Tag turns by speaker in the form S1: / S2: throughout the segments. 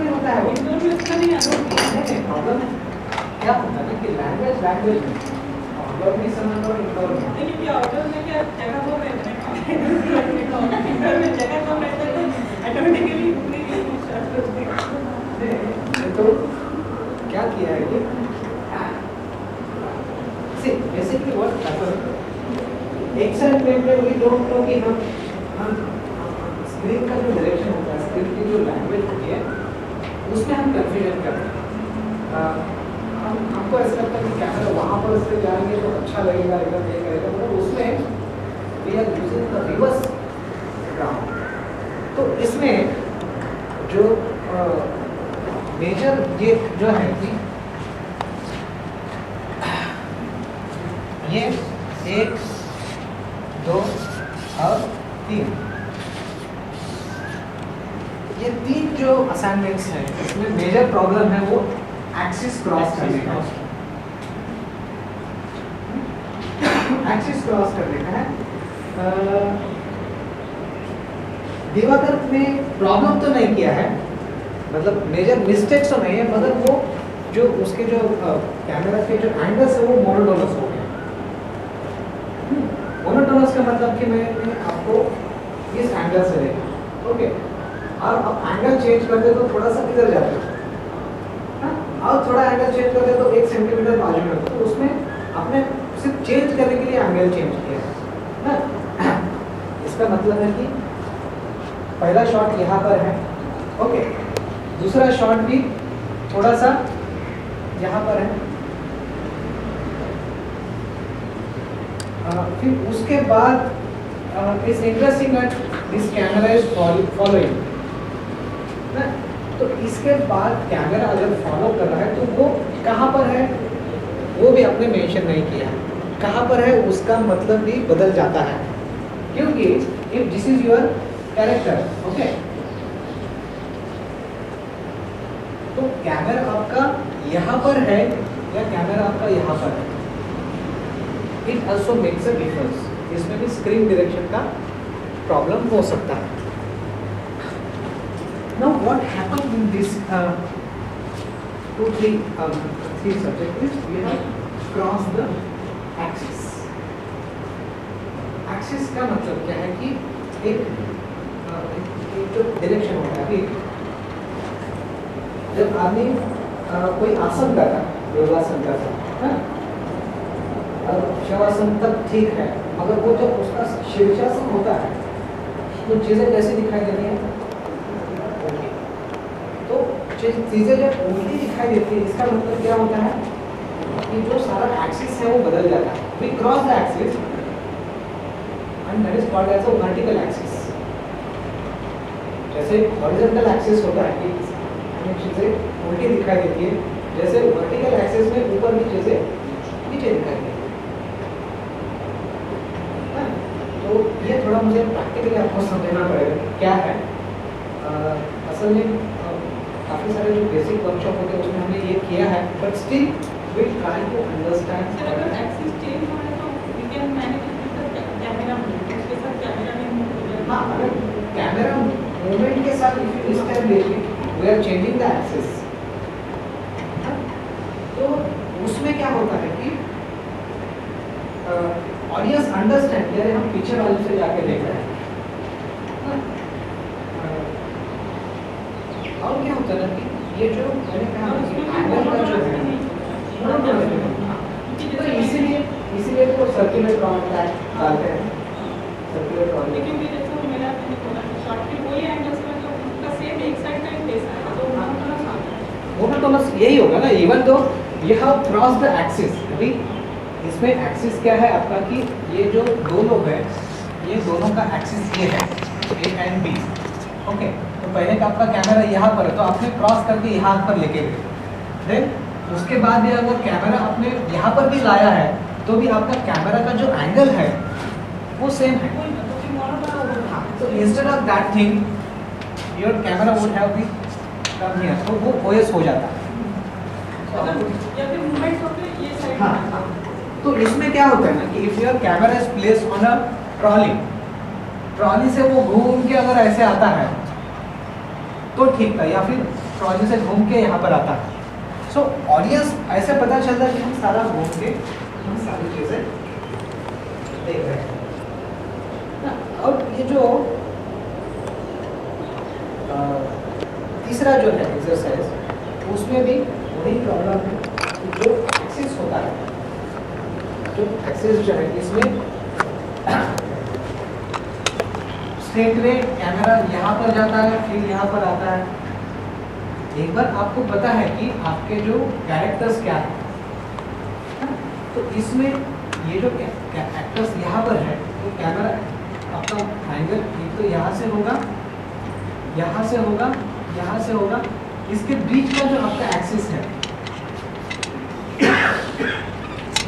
S1: भी होता है वो प्रॉब्लम है क्या होता है कि लैंग्वेज में आउटडोर भी समझ लो इंडोर में
S2: लेकिन क्या आउटडोर में क्या जगह बहुत रहता है इंडोर में जगह कम रहता है ऑटोमेटिकली
S1: तो क्या किया है कि see basically what happens action plane में वी डोंट नो कि हम स्क्रीन का जो डायरेक्शन होता है स्क्रीन की जो लैंग्वेज होती है उसमें हम कंफ्यूजन करते हैं हमको ऐसा लगता है कि कैमरा वहाँ पर से जाएंगे तो अच्छा लगेगा एकदम ये करेगा मतलब उसमें we are using the reverse ground. तो इसमें जो मेजर ये जो है कि ये 1 2 और 3 ये 3 जो असाइनमेंट्स हैं इसमें मेजर प्रॉब्लम है वो एक्सिस क्रॉस करने का एक्सिस क्रॉस करने का है। दिवाकर ने प्रॉब्लम तो नहीं किया है मतलब मेजर मिस्टेक्स तो नहीं है मगर वो जो उसके जो कैमरा के जो एंगल्स है वो मोनोटोनस हो गया। मोनोटोनस का मतलब कि मैंने आपको इस एंगल से देखा ओके और अब एंगल चेंज करते तो थोड़ा सा इधर जाते हो और थोड़ा एंगल चेंज करते तो 1 सेंटीमीटर बाजू में तो उसमें आपने सिर्फ चेंज करने के लिए एंगल चेंज किया है। इसका मतलब है कि पहला शॉट यहाँ पर है ओके दूसरा शॉट भी थोड़ा सा यहाँ पर है फिर उसके बाद it's interesting that this camera is following तो इसके बाद कैमरा अगर फॉलो कर रहा है तो वो कहाँ पर है वो भी आपने मेंशन नहीं किया कहाँ पर है उसका मतलब भी बदल जाता है क्योंकि if this is your character okay तो कैमरा आपका यहाँ पर है या कैमरा आपका यहाँ पर है it also makes a difference इसमें भी स्क्रीन डायरेक्शन का प्रॉब्लम हो सकता है। Now what happened in this 3 subjects is we have crossed the axis. Axis का मतलब क्या है कि एक जो डायरेक्शन होता है अभी जब आदमी कोई आसन करता है योगासन करता है शवासन तक ठीक है मगर वो जब उसका शीर्षासन होता है तो चीज़ें कैसी दिखाई देती हैं तो चीज़ें जब उल्टी दिखाई देती है इसका मतलब क्या होता है कि जो सारा एक्सिस है वो बदल जाता है we cross the axis and that is called as a vertical axis. जैसे हॉरिजॉन्टल एक्सिस होता है कि हमें चीज़ें उल्टी दिखाई देती है जैसे वर्टिकल एक्सिस में ऊपर की चीज़ें नीचे दिखाई देती है। तो ये थोड़ा मुझे प्रैक्टिकली आपको समझना पड़ेगा क्या है असल में काफ़ी सारे जो बेसिक वर्कशॉप होते हैं उसमें हमने ये किया है but still we try to understand
S2: अगर एक्सिस चेंज हो रहा है तो वी कैन मैनेज कैमरा उसके साथ कैमरा में
S1: हाँ अगर कैमरा मूवमेंट के साथ इस टाइम देखिए we are changing the axis तो उसमें क्या होता है कि ऑडियंस अंडरस्टैंड यानी हम पीछे वाले से जाके देख रहे हैं और क्या होता है ना कि ये जो मैंने कहा एंगल का जो है तो इसीलिए तो सर्कुलर ड्रॉइंग डालते हैं सर्कुलर ड्रॉइंग
S2: लेकिन भी जैसे वो मेरा मैंने बोला कि शॉर्ट के कोई एंगल्स में तो उसका सेम एक साइड का ही फेस आएगा तो मोनोटोनस आता है
S1: मोनोटोनस यही होगा ना even though you have cross the axis अभी इसमें एक्सिस क्या है आपका कि ये जो दो लोग हैं ये दोनों का एक्सिस ये है ए एंड बी ओके तो पहले का आपका कैमरा यहाँ पर है तो आपने क्रॉस करके यहाँ पर लेके गए देन उसके बाद भी अगर कैमरा आपने यहाँ पर भी लाया है तो भी आपका कैमरा का जो एंगल है वो सेम है तो instead of that thing your camera would have be come here तो वो ओएस हो जाता है
S2: या फिर मूवमेंट होते ये साइड
S1: हाँ तो इसमें क्या होता है ना कि if your camera is placed on a trolley से वो घूम के अगर ऐसे आता है तो ठीक था या फिर क्रॉसिंग से घूम के यहाँ पर आता है। सो ऑडियंस ऐसे पता चलता है कि हम सारा घूम के हम सारी चीज़ें देख रहे हैं ना। और ये जो तीसरा जो है एक्सरसाइज, उसमें भी वही प्रॉब्लम है कि जो एक्सिस होता है, जो एक्सिस जो है इसमें स्ट्रेट वे कैमरा यहाँ पर जाता है, फिर यहाँ पर आता है। एक बार आपको पता है कि आपके जो कैरेक्टर्स क्या है, तो इसमें ये जो एक्टर्स यहाँ पर है, तो कैमरा आपका एंगल एक तो यहाँ से होगा, यहाँ से होगा, यहाँ से होगा, इसके बीच का जो आपका एक्सिस है,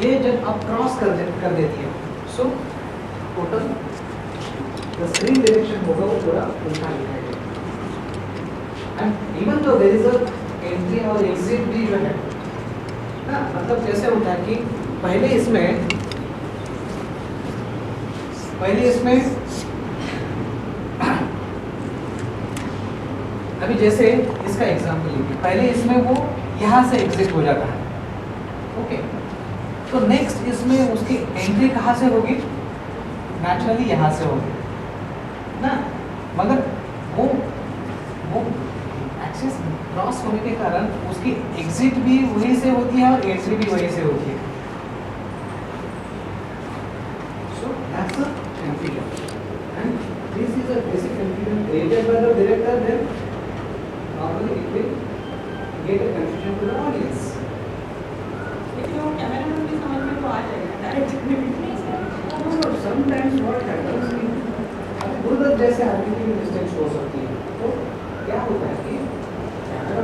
S1: ये जब आप क्रॉस कर देती है, so total the screen direction होगा वो थोड़ा उल्टा दिखाई देगा। एंड इवन तो देयर इज अ एंट्री और एग्जिट भी जो है ना, मतलब कैसे होता है कि पहले इसमें अभी जैसे इसका एग्जांपल लीजिए, पहले इसमें वो यहाँ से एग्जिट हो जाता है, ओके। तो नेक्स्ट इसमें उसकी एंट्री कहाँ से होगी? नेचुरली यहाँ से होगी ना, मगर वो एक्सिस क्रॉस होने के कारण उसकी एग्जिट भी वहीं से होती है और एंट्री भी वहीं से होती है। So that's the confusion, and this is a basic confusion created by the director, then normally it will get a confusion to the audience.
S2: लेकिन वो कैमरा में भी समझ में तो आ जाएगा डायरेक्ट में।
S1: Sometimes what happens is Gurudatt जैसे आदमी की मिस्टेक्स हो सकती है, तो क्या होता है कि कैमरा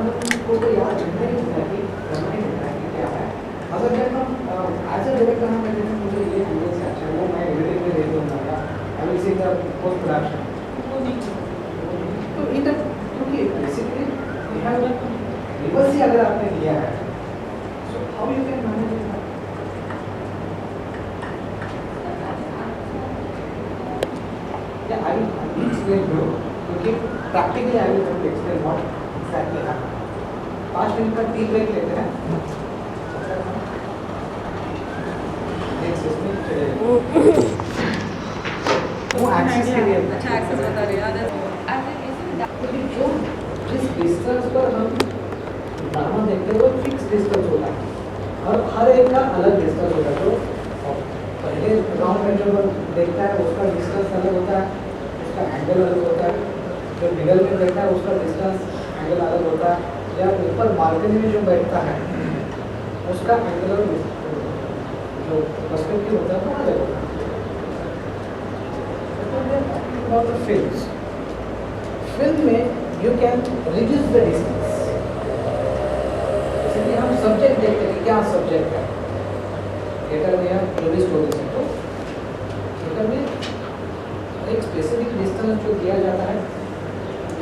S1: को तो याद रखना ही होता है कि करना ही होता है कि क्या है। अगर जब हम एज अ डायरेक्टर हम कहते हैं मुझे ये एंगल से अच्छा है, वो मैं एडिटिंग में देख लूँगा, I will see the post production, तो इन क्योंकि बेसिकली रिवर्स ही अगर आपने लिया है, so how you can manage it? Yeah, I will explain bro, क्योंकि practically I will have to explain what exactly happened. 5 minute का टी ब्रेक लेते हैं। नेक्स्ट इसमें चलेगा। वो एक्सिस के लिए
S3: अच्छा एक्सेस बता रहे हैं।
S1: जो जिस डिस्टेंस पर हम ड्रामा देखते हैं वो फिक्स डिस्टेंस होता है और हर एक का अलग डिस्टेंस होता है। तो पहले राउंड में जो देखता है उसका डिस्टेंस अलग होता है, उसका एंगल अलग होता है। जो मिडल में देखता है उसका डिस्टेंस एंगल अलग होता है, या ऊपर बालकनी में जो बैठता है उसका एंगल और जो पर्सपेक्टिव होता है वो अलग होता है। फिल्म में you can reduce the distance. जैसे कि हम सब्जेक्ट देखते हैं, क्या सब्जेक्ट है थिएटर में, या जो भी स्टोरी है, तो थिएटर में एक स्पेसिफिक डिस्टेंस जो दिया जाता है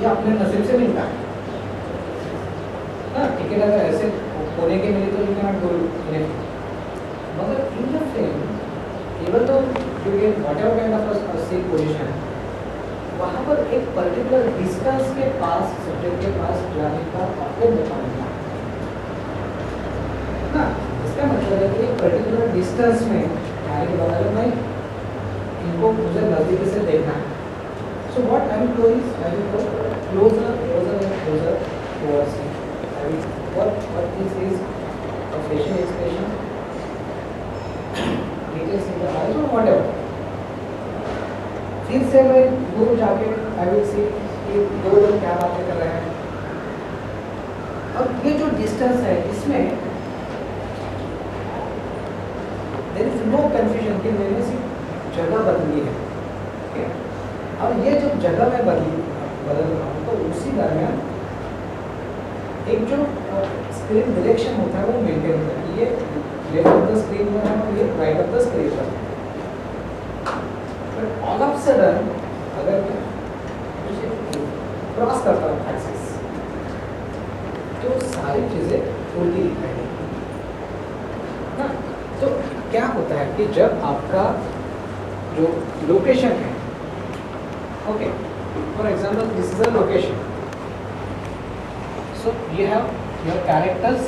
S1: ये अपने नसीब से मिलता है ना। टिकट अगर ऐसे कोने के मिले तो you can not go in it, मगर इन द फिल्म इवन तो you get whatever kind of a seat position, वहाँ पर एक पर्टिकुलर डिस्टेंस के पास सब्जेक्ट के पास जाने का आपको मौका मिलता है ना। इसका मतलब है कि एक पर्टिकुलर डिस्टेंस में जाने के बाद अगर मैं इनको मुझे नज़दीक से देखना है, so what I will do is I will go closer closer and closer towards him. I will what this is a facial expression, details in the eyes or whatever. फिर से मैं दूर जाके आई विल सी कि दो लोग क्या बातें कर रहे हैं। अब ये जो डिस्टेंस है इसमें देयर इज नो कंफ्यूजन कि मैंने सिर्फ जगह बदली है, ठीक है। अब ये जब जगह में बदल रहा हूँ तो उसी दरमियान एक जो स्क्रीन डायरेक्शन होता है वो मेंटेन होता है। ये लेफ्ट ऑफ द स्क्रीन पर है और ये राइट ऑफ द स्क्रीन पर है। बट ऑल ऑफ सडन अगर मैं क्रॉस करता हूँ एक्सिस तो सारी चीज़ें उल्टी दिखाई देंगी ना। तो क्या होता है कि जब आपका जो लोकेशन है, okay, for example this is a location, so So you have your characters.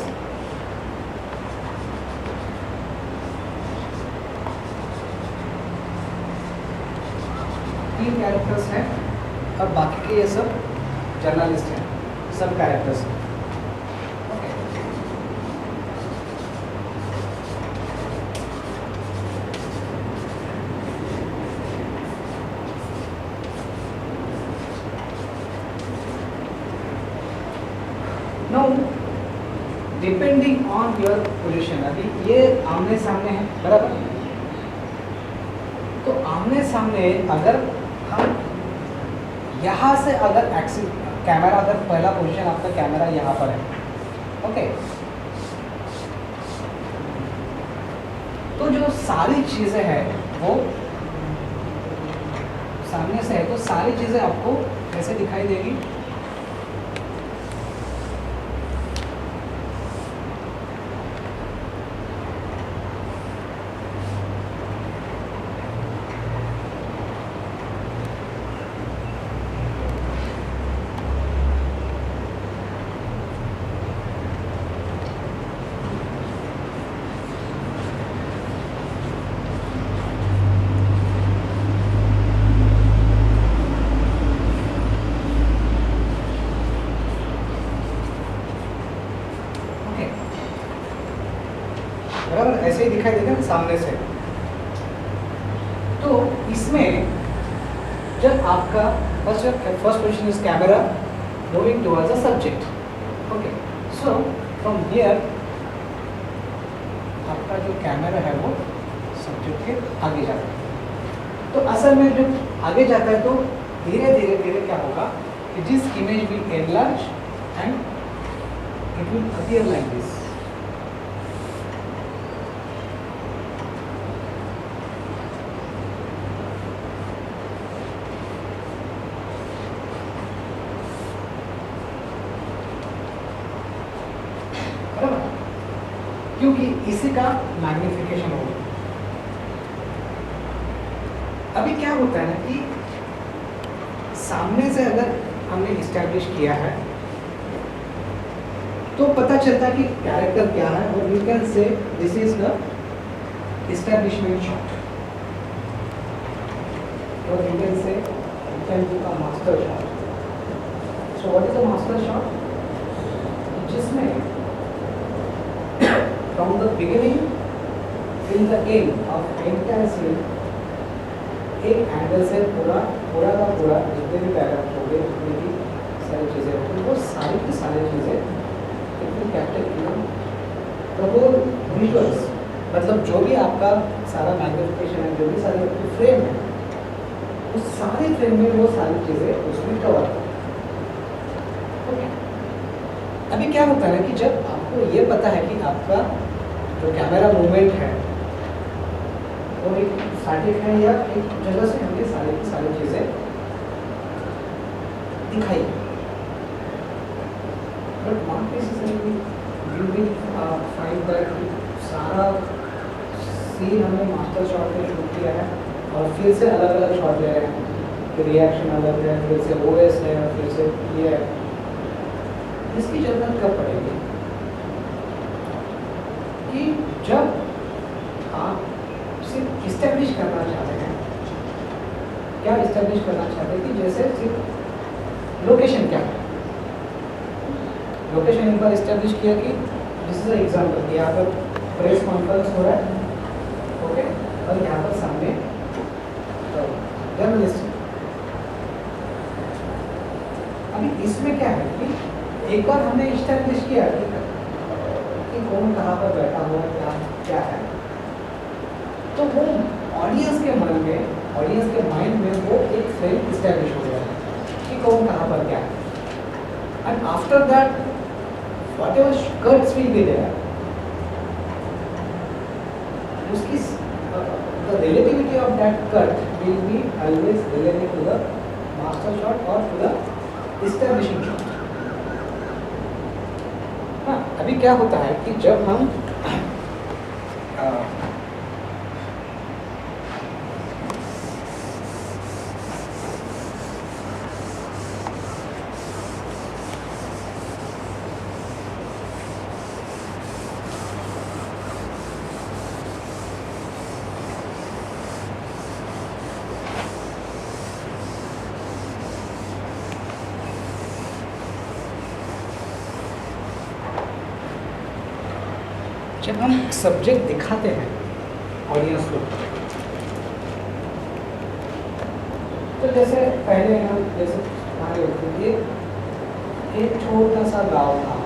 S1: तीन कैरेक्टर्स हैं और बाकी के ये सब जर्नलिस्ट हैं, सब कैरेक्टर्स हैं. Now, depending on your position, अभी ये आमने सामने है बराबर. तो आमने सामने अगर हम यहाँ से अगर एक्सिस कैमरा, अगर पहला पोजीशन आपका कैमरा यहाँ पर है, ओके, तो जो सारी चीज़ें हैं वो सामने से है, तो सारी चीज़ें आपको कैसे दिखाई देगी? बराबर ऐसे ही दिखाई देगा सामने से. तो इसमें जब आपका first position is camera moving towards the subject, okay, so from here आपका जो कैमरा है वो सब्जेक्ट के आगे जाता है. तो असल में जब आगे जाता है तो धीरे धीरे धीरे क्या होगा कि this image will enlarge and it will appear like this. क्योंकि इसी का मैग्निफिकेशन होगा. अभी क्या होता है ना कि सामने से अगर हमने इस्टेब्लिश किया है तो पता चलता है कि कैरेक्टर क्या है, और you can say this is the establishment shot, और you can say you can do a master shot. So what is a master shot? जिसमें from the beginning till the end of entire scene एक angle से पूरा का पूरा जितने भी paragraph हो गए, जितनी भी सारी चीज़ें होंगी, वो सारी की सारी चीज़ें it will capture in the whole visuals. मतलब जो भी आपका सारा मैग्निफिकेशन है, जो भी सारी आपकी फ्रेम है, उस सारे फ्रेम में वो सारी चीज़ें उसमें कवर है. ओके, अभी क्या होता है कि जब आपको ये पता है कि आपका जो कैमरा मूवमेंट है वो एक स्टैटिक है या एक जगह से हमें सारी की सारी चीज़ें दिखाई, but not necessarily you will find that सारा सीन हमने मास्टर शॉट में शूट किया है और फिर से अलग अलग शॉट ले रहे हैं, फिर रिएक्शन अलग है, फिर से ओएस है, फिर से ये है. इसकी जरूरत कब पड़ेगी? कि जब आप सिर्फ इस्टेब्लिश करना चाहते हैं. क्या इस्टेब्लिश करना चाहते हैं? कि जैसे सिर्फ लोकेशन क्या है, लोकेशन एक बार इस्टेब्लिश किया कि दिस इज एग्जाम्पल, यहाँ पर प्रेस कॉन्फ्रेंस हो रहा है, ओके, और यहाँ पर सामने जर्नलिस्ट. अभी इसमें क्या है कि एक बार हमने इस्टेब्लिश किया कि कौन कहाँ पर बैठा हुआ क्या क्या है, तो वो ऑडियंस के मन में, ऑडियंस के माइंड में वो एक फ्रेम इस्टेब्लिश हो गया कि कौन कहाँ पर क्या है. And after that whatever cuts will be there, उसकी the relativity of that cut will be always related to the master shot or to the establishing shot. हाँ, अभी क्या होता है कि जब हम जब हम सब्जेक्ट दिखाते हैं ऑडियंस को, तो जैसे पहले हम जैसे आगे होते थे, एक छोटा सा गांव था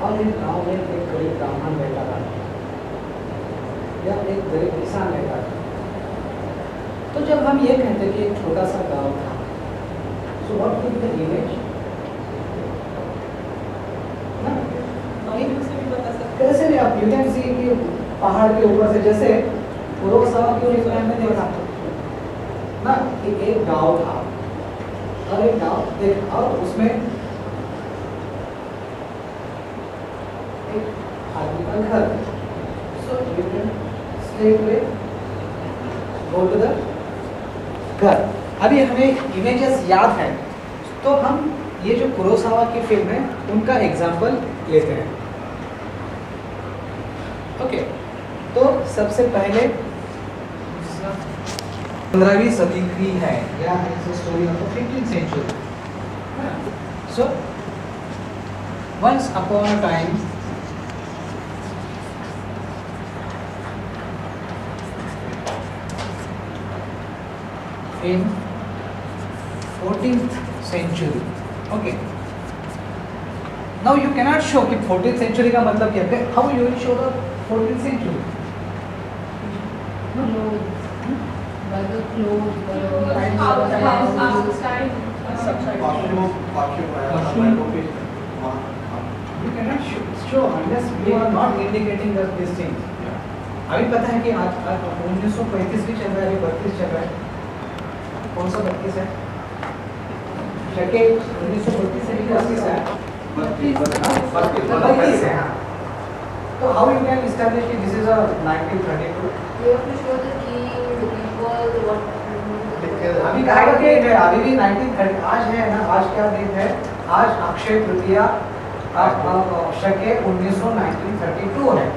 S1: और इस गांव में एक गरीब ब्राह्मण रहता था या एक गरीब किसान रहता था। तो जब हम ये कहते कि एक छोटा सा गांव था, so what will the image ना,
S2: से भी बता सकते
S1: कैसे नहीं आप यू कैन सी कि पहाड़ के ऊपर से जैसे कुरोसावा के प्लान में देखा ना कि एक गांव था और एक गांव देख और उसमें एक आदमी का घर, so you can straight way go to the घर। अभी हमें इमेजेस याद है तो हम ये जो कुरोसावा की फिल्म है उनका एग्जाम्पल लेते हैं। ओके, तो सबसे पहले 15वीं सदी की है या story of 15th century. So once upon a time in 14th century. Okay. Now you cannot show कि 14th century का मतलब क्या है? How you will show the 14th century?
S3: By the clothes, by the
S1: You cannot show unless you are not indicating these things. अभी पता है कि आज 1935 भी चल रहा है, अभी 32 चल रहा है। कौन सा 32 है? शके 1932 से 32 है। 32 है। तो how you can establish कि this is a 1932?
S3: You have to show the king, the people, what.
S1: अभी कहा कि अभी भी 1930 आज है ना, आज क्या डेट है? आज अक्षय तृतीया, शके 1932 है।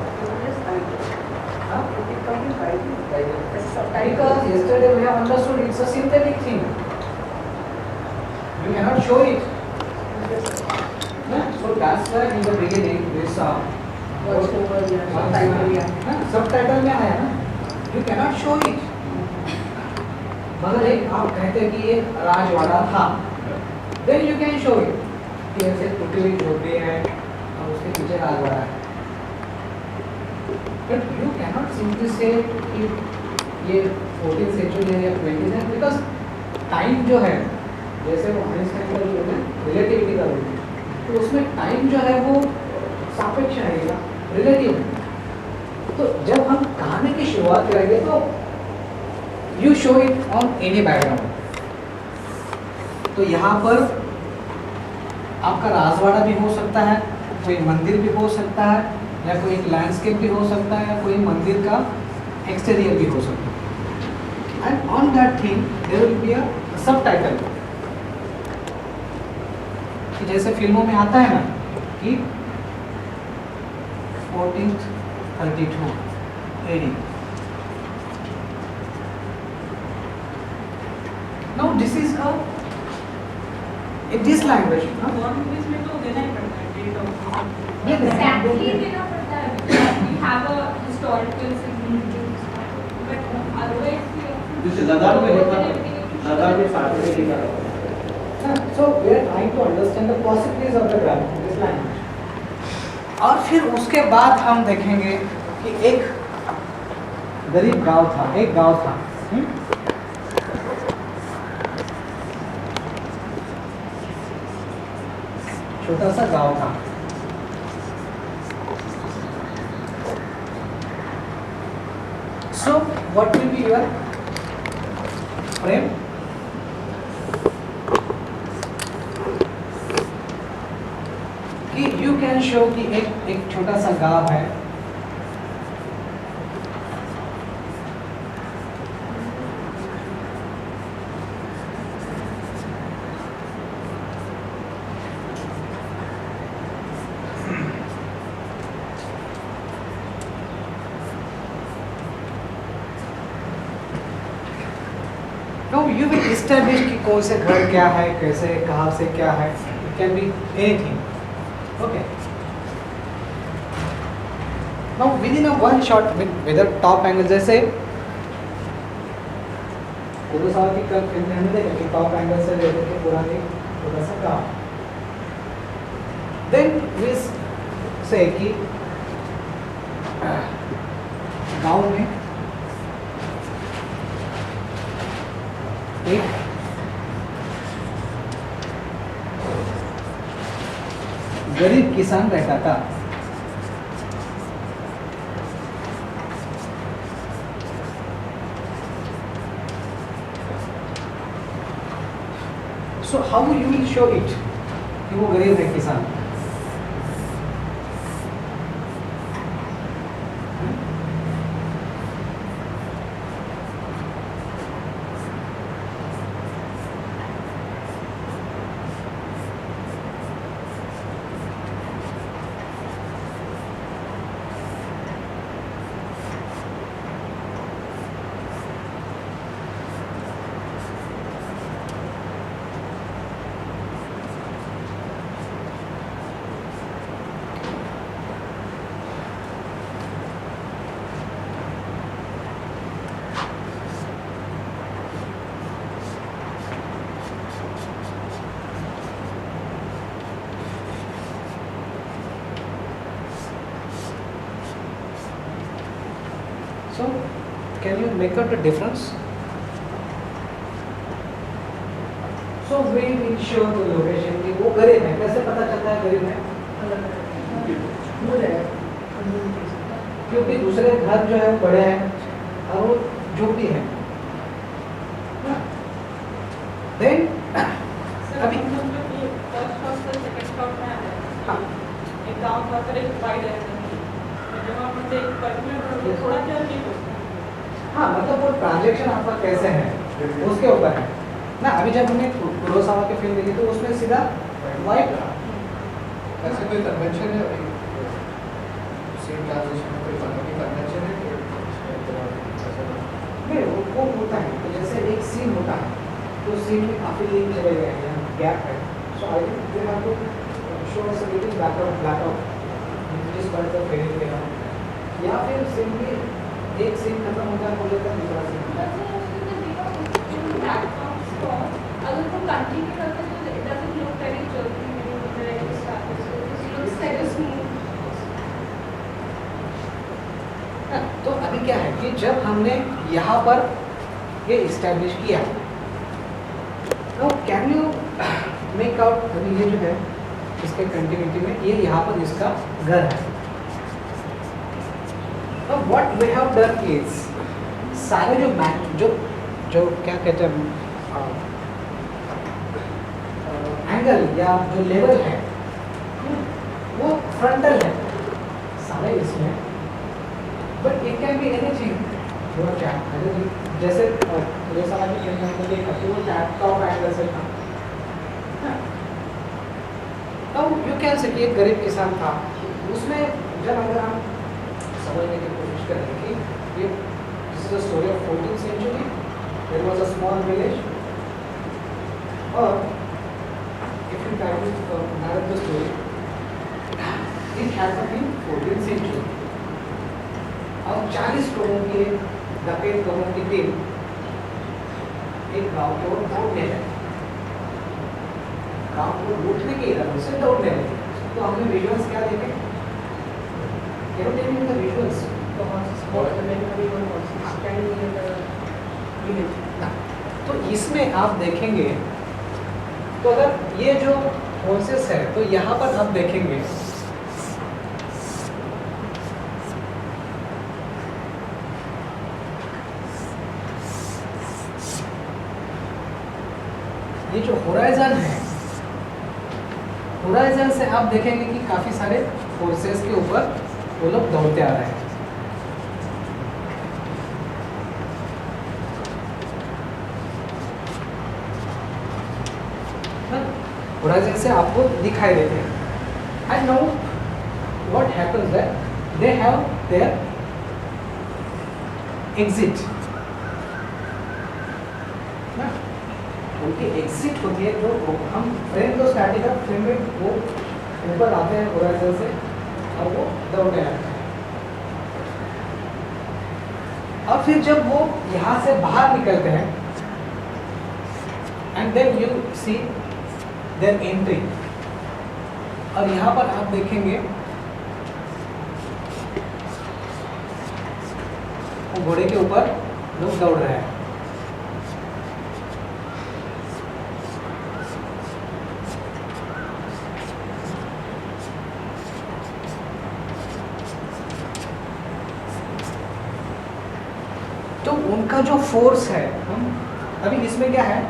S1: Because yesterday we have understood it's a synthetic thing. You cannot show it. So that's why in the beginning we saw subtitle में आया ना, you cannot show it. मगर एक आप कहते हैं कि ये राजवाड़ा था, then you can show it. कि ऐसे टूटी हुई झोपड़ी है और उसके पीछे राजवाड़ा है. But you cannot simply say कि ये 14th सेंचुरी है या 20th है, बिकॉज टाइम जो है, जैसे वो आइंस्टाइन का जो है रिलेटिविटी का रूल, तो उसमें टाइम जो है वो सापेक्ष रहेगा, रिलेटिव। तो जब हम कहानी की शुरुआत करेंगे तो you show it on any background. तो यहाँ पर आपका राजवाड़ा भी हो सकता है, कोई मंदिर भी हो सकता है, या कोई एक लैंडस्केप भी हो सकता है, या कोई मंदिर का एक्सटीरियर भी हो सकता है। And on that thing there will be a subtitle, कि जैसे फिल्मों में आता है ना कि 1432 AD। Now this is a in this language,
S2: war movies में तो देना ही पड़ता है डेट ऑफ
S3: Exactly देना पड़ता है because we have a historical significance. But otherwise,
S4: जैसे लद्दाख में देखा, लद्दाख में साथ में देखा।
S1: So we are trying to understand the possibilities of the grammar, this language. और फिर उसके बाद हम देखेंगे कि एक गरीब गांव था, एक गांव था, छोटा सा गांव था। So what will be your frame? कि you can show कि एक छोटा सा गांव है, No, you will establish कि कौन से घर क्या है, कैसे, कहाँ से क्या है. It can be anything. Okay. Now with in a one shot with a top angle, जैसे कुरोसावा की कल फिल्म में हमने देखा कि टॉप एंगल से लेकर के पूरा एक छोटा सा गाँव, देन वी से कि गाँव में एक गरीब किसान रहता था। So how you will show it कि वो गरीब है किसान? So, can you make out the difference? So, we will show the location कि वो गरीब है, कैसे पता चलता है गरीब है? क्योंकि दूसरे घर जो है बड़े हैं और वो झोपड़ी है। Then अभी
S2: फर्स्ट स्टॉप से सेकंड स्टॉप में आ जाए।
S1: हाँ
S2: एक गांव का फिर एक वाइड है, जब आप मुझे एक पर्टिकुलर रोड थोड़ा जल्दी होता है।
S1: हाँ, मतलब वो ट्रांजैक्शन आपका कैसे है उसके ऊपर है ना। अभी जब हमने कुरोसावा की फिल्म देखी तो उसमें सीधा वाइट
S5: ऐसे कोई कन्वेंशन है सेम ट्रांजिशन में कोई कन्वेंशन है
S1: नहीं, वो होता है। तो जैसे एक सीन होता है तो सीन में काफी लिंक चले गए हैं, गैप है। So I think they have to show us a little blackout जिस पर तो फेड के ना, या फिर सिंपली एक सीन खत्म होता है हो जाता है दूसरा सीन।
S3: अगर वो कंटिन्यू करते हैं तो इट डजंट लुक वेरी जल्दी लुक्स वेरी स्मूथ।
S1: तो अभी क्या है कि जब हमने यहाँ पर ये इस्टेब्लिश किया, तो कैन यू मेक आउट, अभी ये जो है इसके कंटिन्यूटी में ये यहाँ पर इसका घर है। तो what we have done is सारे जो जो क्या कहते हैं एंगल या जो लेवल है वो फ्रंटल है सारे इसमें, but it can be anything. वो क्या जैसे कुरोसावा की फिल्म में हमने देखा कि वो टॉप एंगल से था। अब यू कैन से कि एक गरीब किसान था, उसमें जब अगर हम समझने की कोशिश करें कि ये this is the story of 14th century, there was a small village, और if you try to narrate the story it happened in 14th century, और 40 लोगों की डकैत लोगों की टीम एक गांव को लूटने लगी। गांव को लूटने के इरादे से दौड़ने लगे। तो हमने विजुअल्स क्या देखे? Can you tell me the visuals? तो इसमें आप देखेंगे, तो अगर ये जो प्रोसेस है तो यहाँ पर आप देखेंगे ये जो होराइजन है, होराइजन से आप देखेंगे कि काफी सारे फोर्सेस के ऊपर वो लोग दौड़ते आ रहे हैं। होराइजन से आपको दिखाई देते हैं। And now what happens that they have their exit, उनकी एग्जिट होती है। जो हम फ्रेम तो स्टार्टिंग का फ्रेम में वो ऊपर आते हैं होराइजन से और वो दौड़ने लगते हैं। और फिर जब वो यहाँ से बाहर निकलते हैं and then you see their entry, और यहाँ पर आप देखेंगे वो घोड़े के ऊपर लोग दौड़ रहे हैं। तो उनका जो फोर्स है, हम अभी इसमें क्या है,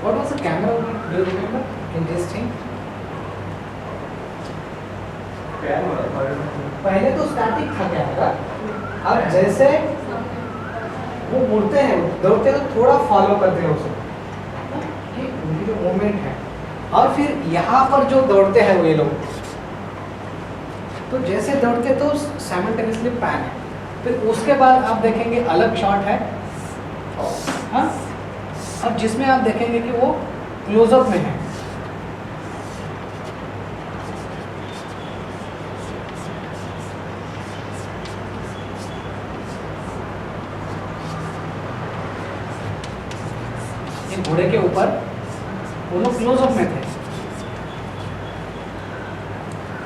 S1: what was the camera, do you remember in this thing? पहले तो स्टैटिक था कैमरा, अब जैसे वो मुड़ते हैं दौड़ते हैं तो थोड़ा फॉलो करते हैं उसे, कि उनकी जो मूवमेंट है, और फिर यहाँ पर जो दौड़ते हैं वो लोग, तो जैसे दौड़ते तो साइमल्टेनियसली पैन है, फिर उसके बाद आप देखेंगे अलग शॉट है, हाँ, अब जिसमें आप देखेंगे कि वो क्लोजअप में है। ये घोड़े के ऊपर वो लोग क्लोजअप में थे।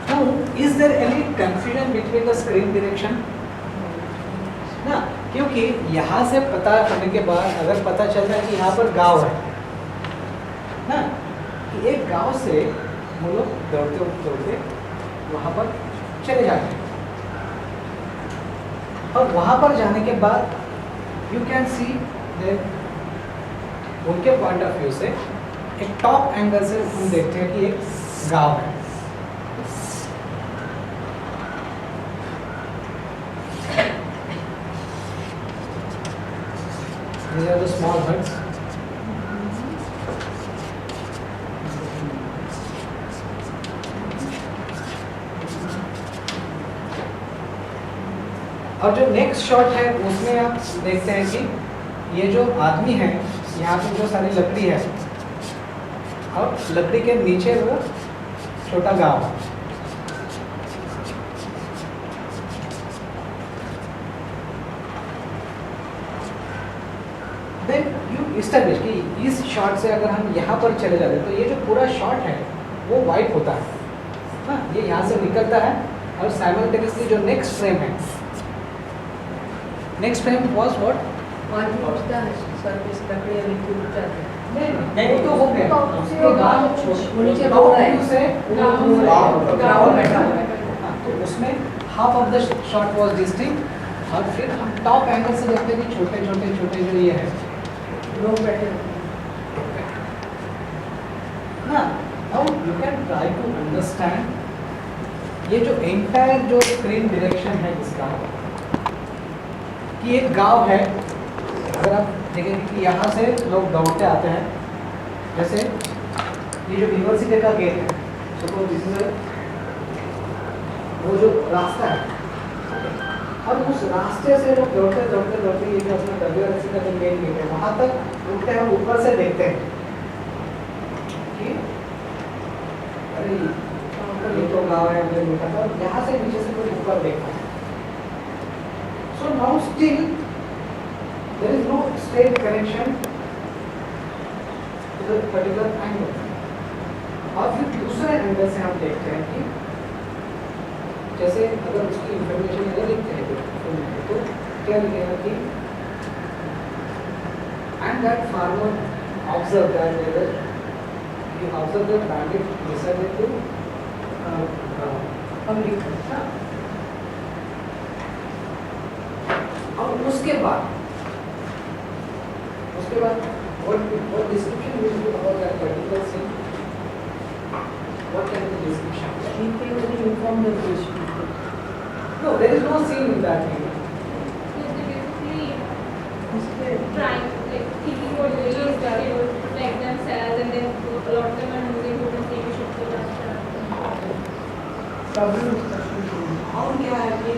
S1: तो is there any confusion between the screen direction ना, क्योंकि यहाँ से पता करने के बाद अगर पता चलता है कि यहाँ पर गांव है ना, कि एक गांव से वो लोग दौड़ते दौड़ते वहाँ पर चले जाते हैं, और वहाँ पर जाने के बाद यू कैन सी उनके पॉइंट ऑफ व्यू से एक टॉप एंगल से हम देखते हैं कि एक गांव है। These are the small huts. और जो नेक्स्ट शॉट है उसमें आप देखते हैं कि ये जो आदमी है, यहाँ पे जो सारी लकड़ी है और लकड़ी के नीचे वो छोटा गांव है। देन यू इस्टेब्लिश कि इस शॉट से अगर हम यहाँ पर चले जाते हैं तो ये जो पूरा शॉट है वो वाइप होता है, हाँ, ये यहाँ से निकलता है, और साइमल्टेनियसली जो नेक्स्ट फ्रेम है, नेक्स्ट फ्रेम वाज व्हाट, नहीं वो तो हो गया, तो उसमें half of the shot was distinct, और फिर हम टॉप एंगल से देखते हैं कि छोटे छोटे छोटे जो ये है लोग बैठे ना। Now you can try to understand ये जो एंटायर जो स्क्रीन डायरेक्शन है इसका, कि एक गांव है, अगर आप देखेंगे कि यहाँ से लोग दौड़ते आते हैं, जैसे ये जो यूनिवर्सिटी का गेट है, सपोज दिस इज वो जो रास्ता है, और उस रास्ते से लोग दौड़ते दौड़ते दौड़ते ये जो अपना WRC का जो मेन गेट है वहाँ तक रुकते हैं, ऊपर से देखते हैं कि अरे ये तो गाँव है, हमने देखा था, यहाँ से नीचे से कोई ऊपर देखा है। So now still there is no straight connection to the particular angle, और फिर दूसरे एंगल से हम देखते हैं कि जैसे अगर उसकी इंफॉर्मेशन अगर लिखते हैं तो क्या लिखेगा कि and that farmer observe that whether you observe the banded decided to public, और उसके बाद what description will be about that particular scene, what can be the description?
S2: Inform the patient.
S1: No, there is no scene in that movie.
S3: Basically trying, like thinking what they is that they would protect themselves, and then a lot of them are moving to the same ship to
S1: और क्या है कि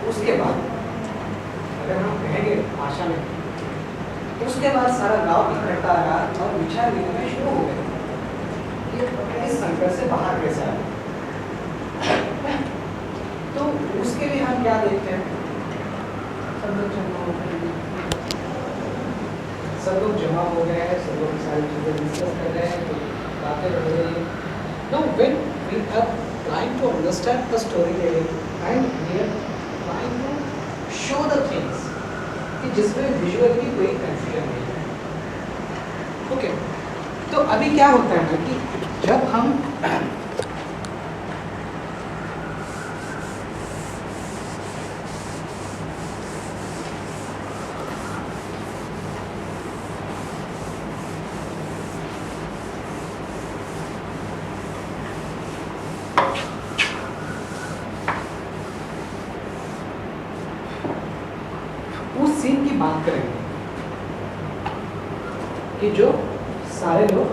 S1: उसके बाद अगर हम कहेंगे भाषा में, उसके बाद सारा गांव इकट्ठा आया और विचार विनिमय शुरू हो गया कि इस संकट से बाहर कैसे आए। तो उसके लिए हम क्या देखते हैं सब लोग जमा हो गए हैं, सब लोग सारी चीज़ें डिस्कस कर रहे हैं, तो बातें हो रही हैं. Now when we are trying to understand the storytelling and we are trying to show the things कि जिसमें विजुअल की कोई कंफ्यूजन नहीं है. ओके, तो अभी क्या होता है ना कि जब हम उस सीन की बात करेंगे कि जो सारे लोग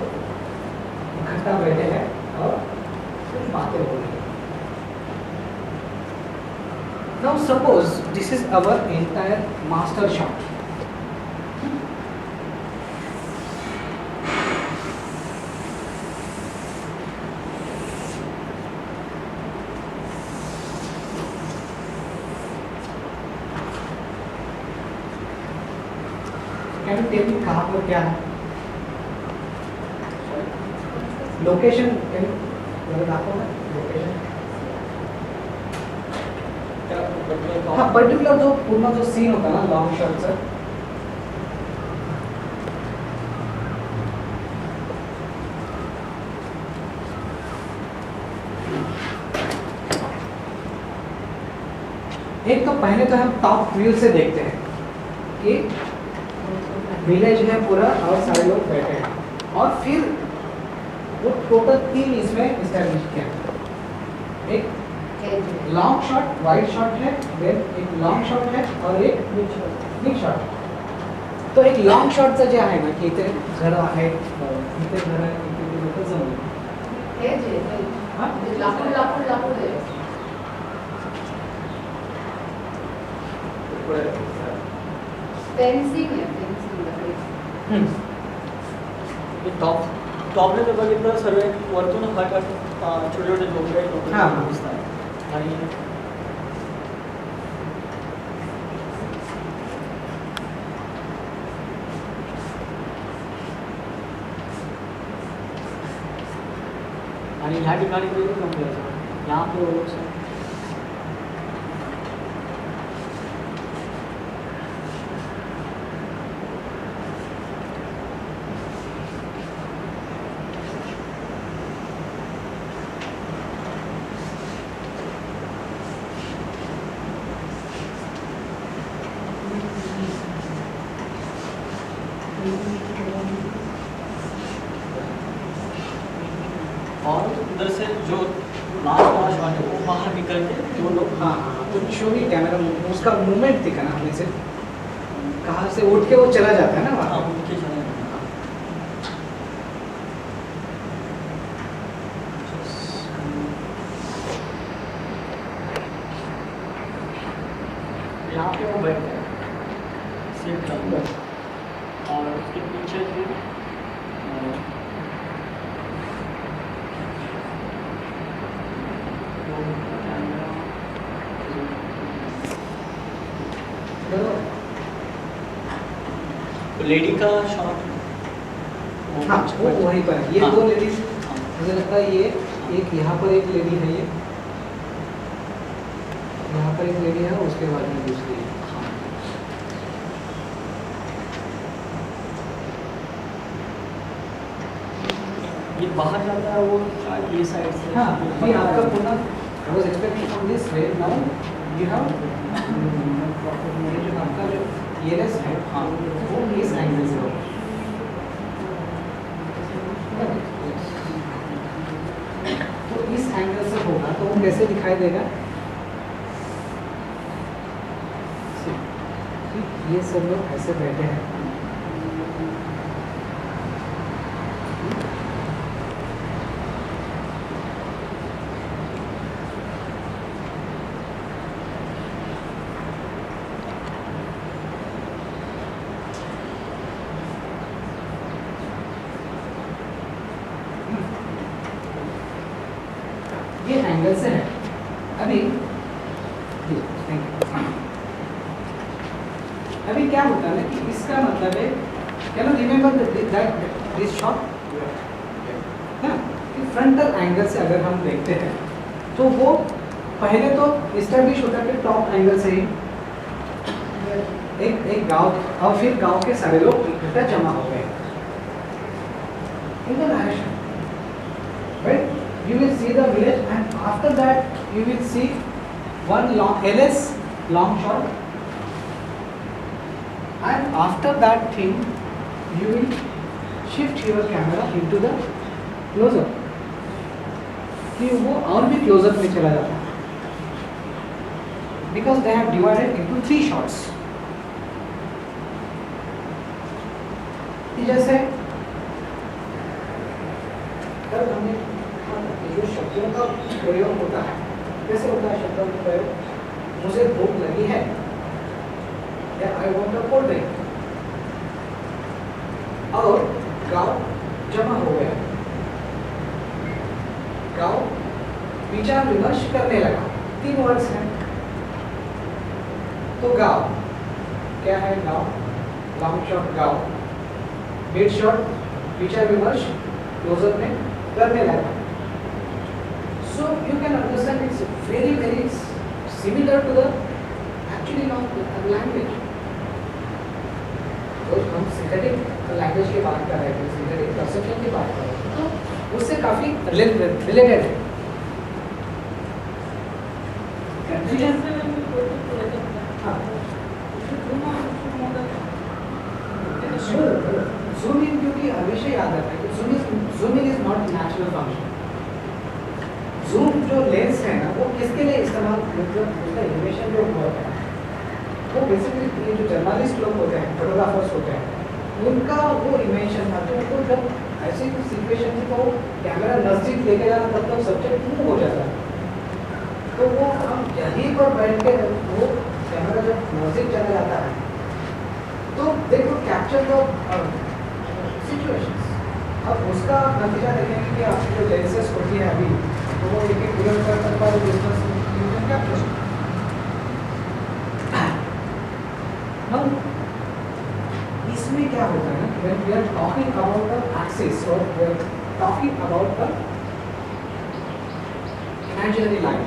S1: इकट्ठा बैठे हैं और कुछ बातें हो रही हैं. Now suppose this is our entire master shot. Can you tell me कहाँ पर क्या है? लोकेशन आपको लोकेशन हाँ पर्टिकुलर जो पूरा जो सीन होता है ना लॉन्ग शॉट से एक तो पहले तो हम टॉप व्यू से देखते हैं कि विलेज है पूरा और सारे लोग बैठे हैं और फिर वो टोटल 3 इसमें एस्टैब्लिश किया. एक लॉन्ग शॉट वाइड शॉट है, देन एक लॉन्ग शॉट है और एक बिग शॉट. तो एक लॉन्ग शॉट से जे आहे ना की इथे घर आहे, इथे घर आहे, इथे लोक जमले
S2: हे जे
S1: हां
S2: लाकूड लाकूड लाकूड आहे. फेन्सिंग आहे, फेन्सिंग.
S4: टॉपने जर बघितलं सर्व वरतून हट हट छोटे छोटे झोपडे
S1: हां.
S4: दिसतात आणि ह्या ठिकाणी यहाँ पे वो लोग सब और उधर से जो लास्ट वाला शॉट है वो बाहर निकल के जो लोग
S1: हाँ तो शो भी कैमरा उसका मूवमेंट दिखा ना हमें से कहाँ से उठ के वो चला जाता है ना
S4: हाँ
S1: वहाँ.
S4: उनके चले यहाँ पे वो बैठते हैं सेम टाइम और उसके पीछे फिर लेडी का शॉट
S1: हाँ वो वहीं पर है. ये
S4: हाँ.
S1: दो लेडीज
S4: हाँ.
S1: मुझे लगता है ये एक यहाँ पर एक लेडी है, ये यहाँ पर एक लेडी है, उसके बाद में दूसरी है.
S4: ये बाहर जाता है वो शायद ये साइड से
S1: हाँ ये आपका पूरा I was expecting from this way. Now you have ये जो आपका जो ELS है
S4: हाँ.
S1: वो इस एंगल से होगा. तो इस एंगल से होगा तो वो कैसे दिखाई देगा? ये सब लोग ऐसे बैठे हैं. ये एंगल से है. अभी थैंक यू. क्या होता है ना कि इसका मतलब है, can you remember that this shot ना, कि फ्रंटल एंगल से अगर हम देखते हैं तो वो पहले तो इस्टेब्लिश होता है कि टॉप एंगल से ही एक गांव, और फिर गांव के सारे लोग इकट्ठा जमा हो गए in the narration, right? You will see the village, and after that you will see one long LS long shot, and after that thing you will shift your camera into the close-up, कि वो और भी close-up में चला जाता है, because they have divided into 3 shots. जैसे कल हमने जो शब्दों का प्रयोग होता है, कैसे होता है शब्दों का प्रयोग? मुझे भूख लगी है, या I want a cold drink, और गांव जमा हो गया, गांव विचार विमर्श करने लगा, 3 वर्ड्स हैं। तो गांव क्या है? गांव लॉन्ग शॉट गांव, मिड शॉट विचार विमर्श क्लोजअप में करने लगा। So you can understand it's very similar to the actually language. तो हम सिंथेटिक लैंग्वेज की बात कर रहे थे, सिंथेटिक परसेप्शन की बात कर रहे थे, तो उससे काफी रिलेटेड है। कंफ्यूजन हाँ, zoom in क्योंकि हमेशा याद रखना है कि zoom in is not natural function. zoom जो लेंस है ना, वो किसके लिए इस्तेमाल, मतलब उसका एनिमेशन जो होता है वो बेसिकली ये जो जर्नलिस्ट लोग होते हैं, फोटोग्राफर्स होते हैं, उनका वो इमेजिनेशन था, तो उनको जब ऐसी सिचुएशन थी तो कैमरा नजदीक लेके जाना तब तक सब्जेक्ट मूव हो जाता है, तो वो हम यहीं पर बैठ के वो कैमरा जब नजदीक चला जाता है तो देखो कैप्चर द सिचुएशंस। अब उसका नतीजा देखेंगे कि आपकी जो लेंसेस होती है अभी, तो वो एक एक बुलेट कर पर distance you can capture. Now इसमें क्या होता है ना, when we are talking about the axis और we are talking about the imaginary line,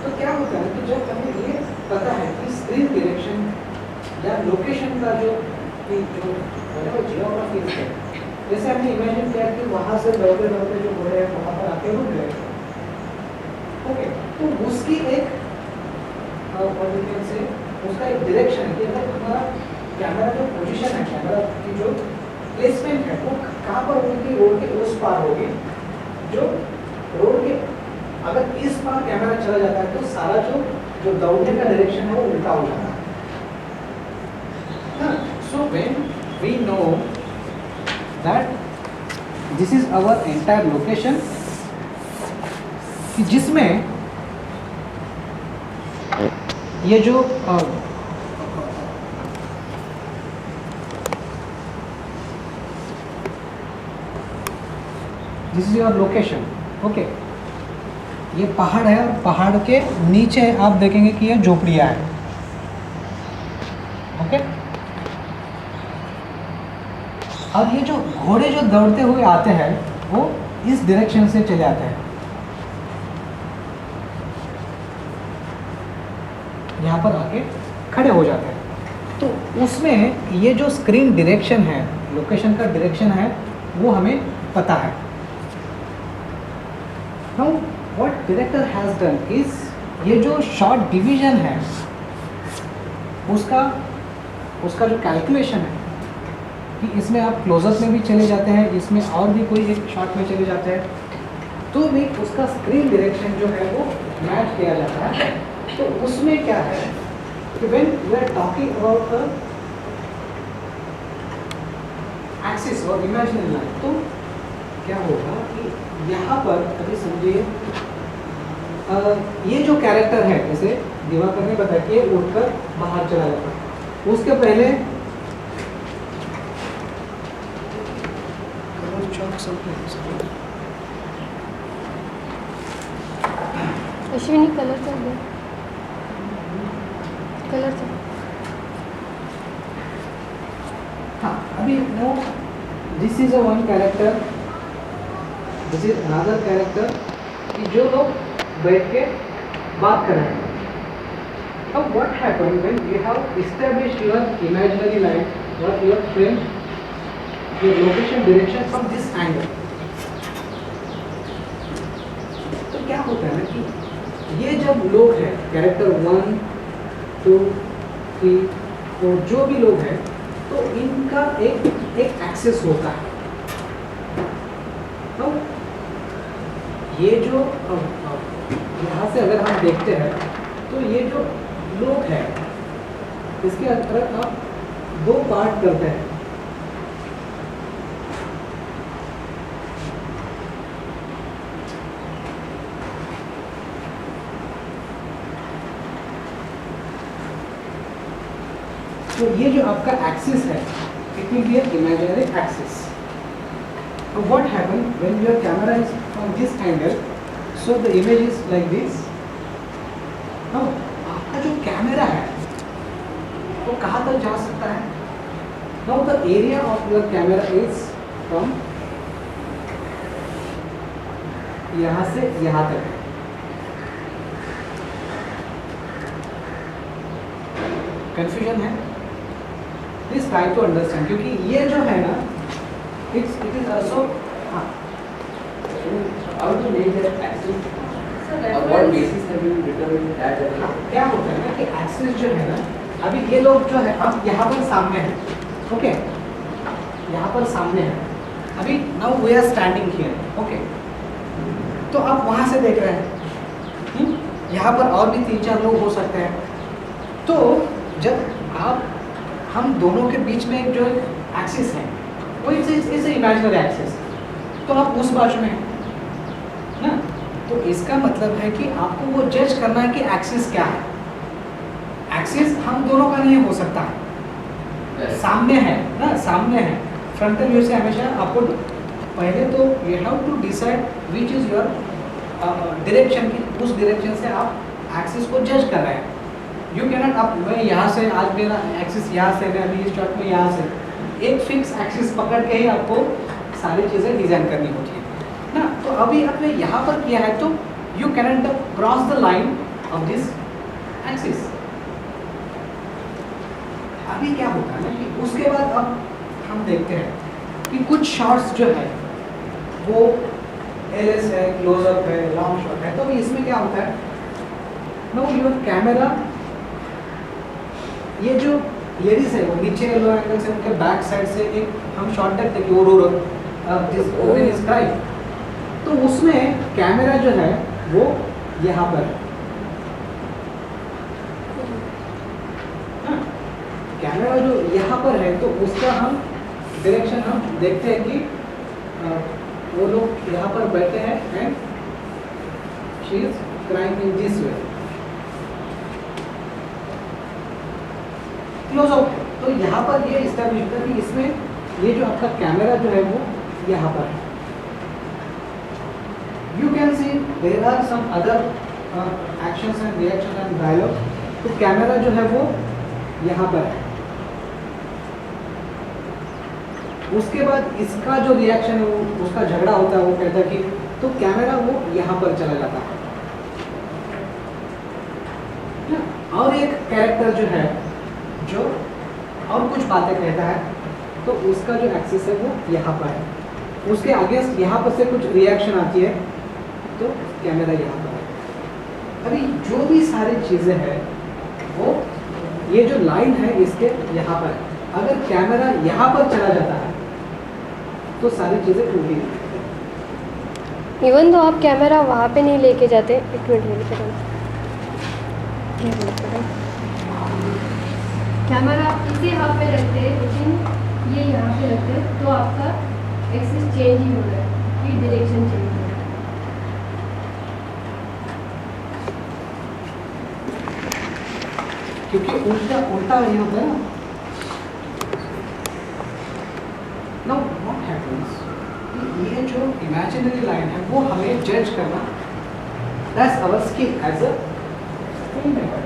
S1: तो क्या होता है कि जब हमें ये पता है कि स्क्रीन डायरेक्शन या लोकेशन का जो जियोग्राफी है, जैसे हमने इमेजिन किया कि वहाँ से दौड़ते दौड़ते जो घोड़े हैं वहाँ पर आके रुक गए, ओके, तो उसकी एक से उसका एक डायरेक्शन है कि अगर हमारा कैमरा जो पोजीशन है, कैमरा की जो प्लेसमेंट है वो कहाँ पर होगी, रोड के उस पार होगी, जो रोड के अगर इस पार कैमरा चला जाता है तो सारा जो दौड़ने का डायरेक्शन है वो उल्टा हो जाता है। So when we know that this is our entire location, कि जिसमें ये जो this is your location, okay, ये पहाड़ है और पहाड़ के नीचे आप देखेंगे कि ये झोपड़ियाँ है, ओके, और ये जो घोड़े जो दौड़ते हुए आते हैं वो इस डायरेक्शन से चले आते हैं, यहाँ पर आके खड़े हो जाते हैं, तो उसमें ये जो स्क्रीन डायरेक्शन है, लोकेशन का डायरेक्शन है, वो हमें पता है। Now what director has done is, ये जो शॉट डिवीजन है उसका जो कैलकुलेशन है कि इसमें आप क्लोजअप में भी चले जाते हैं, इसमें और भी कोई एक शॉट में चले जाते हैं, तो भी उसका स्क्रीन डायरेक्शन जो है वो मैच किया जाता है। तो उसमें क्या है कि when we are talking about the axis और इमेजिनरी लाइन, तो क्या होगा कि यहाँ पर अभी समझिए ये जो कैरेक्टर है, जैसे दिवाकर ने बताया कि ये उठकर बाहर चला जाता है, उसके पहले
S6: अश्विनी कलर कर दो, कलर कर।
S1: अभी no this is a one character, this is another character, कि जो लोग बैठ के बात कर रहे हैं. Now what happens when you have established your imaginary line or your frame, your location direction from this angle? तो क्या होता है ना कि ये जब लोग हैं कैरेक्टर 1, 2, 3, 4 जो भी लोग हैं, तो इनका एक एक्सेस होता है. तो ये जो यहाँ से अगर हम देखते हैं तो ये जो लोग हैं इसके अंदर आप दो पार्ट करते हैं. तो ये जो आपका एक्सिस है it will be an imaginary axis. What happens when your camera is from this angle? So the image is like this. Now, आपका जो कैमरा है वो कहाँ तक जा सकता है? Now the area of your camera is from यहाँ से यहाँ तक है. Confusion है? Please try to understand क्योंकि ये जो है ना it is also हाँ.
S6: How to make that axis?
S2: So
S6: On what basis have you determined that?
S1: हाँ, क्या होता है ना कि एक्सिस जो है ना, अभी ये लोग जो है अब यहाँ पर सामने हैं, ओके, यहाँ पर सामने है. अभी now we are standing here, okay, तो आप वहाँ से देख रहे हैं. यहाँ पर और भी 3-4 लोग हो सकते हैं. तो जब आप हम दोनों के बीच में जो एक्सिस है वो इस इमेजिनरी एक्सिस, तो आप उस बाजू में हैं ना. तो इसका मतलब है कि आपको वो जज करना है कि एक्सिस क्या है. एक्सिस हम दोनों का नहीं हो सकता है.
S6: Yes.
S1: सामने है ना, सामने है. फ्रंटल व्यू से हमेशा आपको पहले तो you have to decide which is your direction, की उस डायरेक्शन से आप एक्सिस को जज कर रहे हैं. यू कैनॉट आप मैं यहाँ से आज मेरा एक्सिस यहाँ से, मैं अभी इस शॉट में यहाँ से, एक फिक्स एक्सिस पकड़ के ही आपको सारी चीज़ें डिज़ाइन करनी होती है ना. तो अभी आपने यहाँ पर किया है तो you cannot cross the line of this axis. अभी क्या होता है ना कि उसके बाद अब हम देखते हैं कि कुछ शॉट्स जो है वो एलएस है, क्लोजअप है, लॉन्ग शॉट है. तो इसमें क्या होता है, नो योर कैमरा, ये जो लेडीज है वो नीचे लो एंगल से उनके बैक साइड से एक हम शॉट देखते कि वो इज क्राइम. तो उसमें कैमरा जो है वो यहाँ पर है. कैमरा जो यहाँ पर है तो उसका हम डायरेक्शन हम देखते हैं कि वो लोग यहाँ पर बैठे हैं and she is crime in this way. Close up है तो यहाँ पर ये इस्टेब्लिश होता है कि इसमें ये जो आपका कैमरा जो है वो यहाँ पर है. You can see there are some other actions and reaction and dialogue. तो कैमरा जो है वो यहाँ पर है. उसके बाद इसका जो रिएक्शन है वो उसका झगड़ा होता है, वो कहता है कि तो कैमरा वो यहाँ पर चला जाता है. और एक कैरेक्टर जो है जो और कुछ बातें कहता है तो उसका जो एक्सिस है वो यहाँ पर है. उसके आगे यहाँ पर से कुछ रिएक्शन आती है तो कैमरा यहाँ पर है. अभी जो भी सारी चीज़ें हैं वो ये जो लाइन है इसके यहाँ पर है. अगर कैमरा यहाँ पर चला जाता है तो सारी चीज़ें टूटी नहीं.
S7: इवन तो आप कैमरा वहाँ पे नहीं लेके जाते. एक मिनट कैमरा आप इसी हाथ पे रखते हैं लेकिन ये यहाँ पे रखते हैं तो आपका एक्सिस चेंज ही हो रहा है, ये डायरेक्शन चेंज हो रहा है.
S1: क्योंकि उल्टा उल्टा ये होता है ना. नाउ व्हाट हैपेंस, ये जो इमेजिनरी लाइन है वो हमें जज करना, that's our skill as a film maker.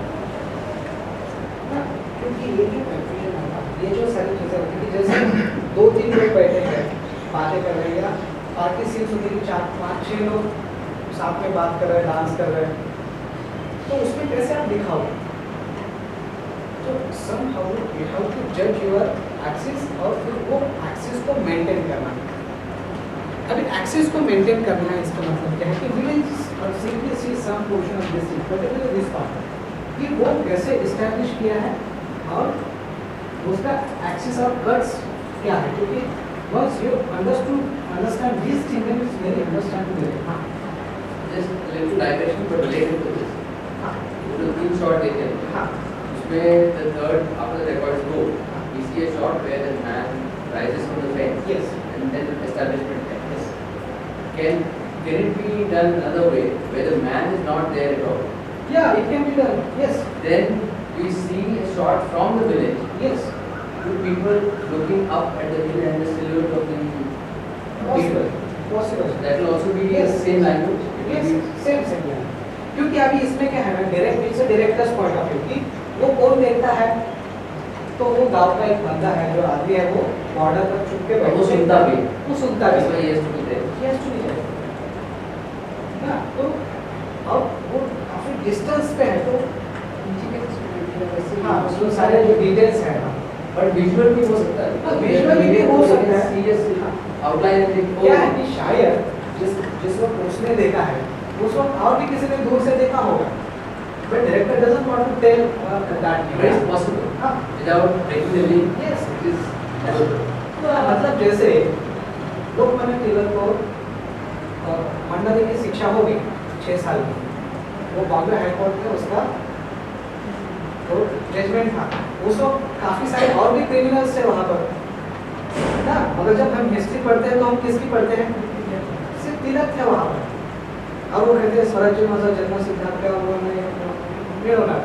S1: क्योंकि ये जो कंफ्यूजन होता है, ये जो सारी चीज़ें होती है, जैसे 2-3 लोग बैठे हैं, बातें कर रहे हैं, या पार्टी सीन्स होती है 4-5-6 लोग साथ में बात कर रहे हैं, डांस कर रहे हैं, तो उसमें कैसे आप दिखाओगे? तो somehow you have to judge your axis और फिर वो axis को मेंटेन करना। अभी axis को मेंटेन करना है, इसका मतलब क्या है कि we will simply see some portion of this thing, particularly this part, कि वो कैसे establish किया है और उसका axis और cuts क्या है, क्योंकि once you understand this thing, then it's very understandable। हाँ,
S6: Just a little digression but related to this.
S1: हाँ,
S6: जो 3 शॉट देखे हैं,
S1: हाँ,
S6: उसमें the third after the records go, we see a shot where the man rises from the fence
S1: yes,
S6: and then establishment ends.
S1: yes,
S6: Can it be done another way where the man is not there at all?
S1: yeah, it can be done, yes,
S6: Then we see a shot from the village,
S1: yes,
S6: two people looking up at the hill and the silhouette of the
S1: possible,
S6: people.
S1: possible,
S6: That will also be
S1: Yes.
S6: the same language. It will
S1: yes,
S6: be
S1: same yeah। क्योंकि अभी इसमें क्या है ना, directors point of view कि वो कौन देखता है, तो वो गांव का एक बंदा है जो आदमी है, वो बॉर्डर पर छुप के
S6: वो सुनता भी।
S1: वो सुनता भी,
S6: That's why he has to be there.
S1: Yes, to be there। ना, तो अब वो काफी डिस्टेंस पे है, तो हाँ, उसमें सारे जो डिटेल्स हैं,
S6: But visual भी हो सकता है।
S1: हाँ, visual भी हो सकता है।
S6: Serious outline and think,
S1: क्या है कि शायद जिस वक्त उसने देखा है, उस वक्त और भी किसी ने दूर से देखा होगा, but director doesn't want to tell that
S6: but it's possible.
S1: हाँ,
S6: Without breaking the link,
S1: yes,
S6: it is possible.
S1: मतलब जैसे लोकमान्य तिलक को मंडली की शिक्षा हो गई 6 साल की, वो बॉम्बे हाई कोर्ट में उसका तो जजमेंट था, उस वक्त काफी सारे और भी क्रिमिनल्स थे वहाँ पर ना, मगर जब हम हिस्ट्री पढ़ते हैं तो हम किसकी पढ़ते हैं, सिर्फ तिलक थे वहाँ पर, और वो कहते हैं स्वराज्य माझा जन्म सिद्धांत का उन्होंने मिळवला।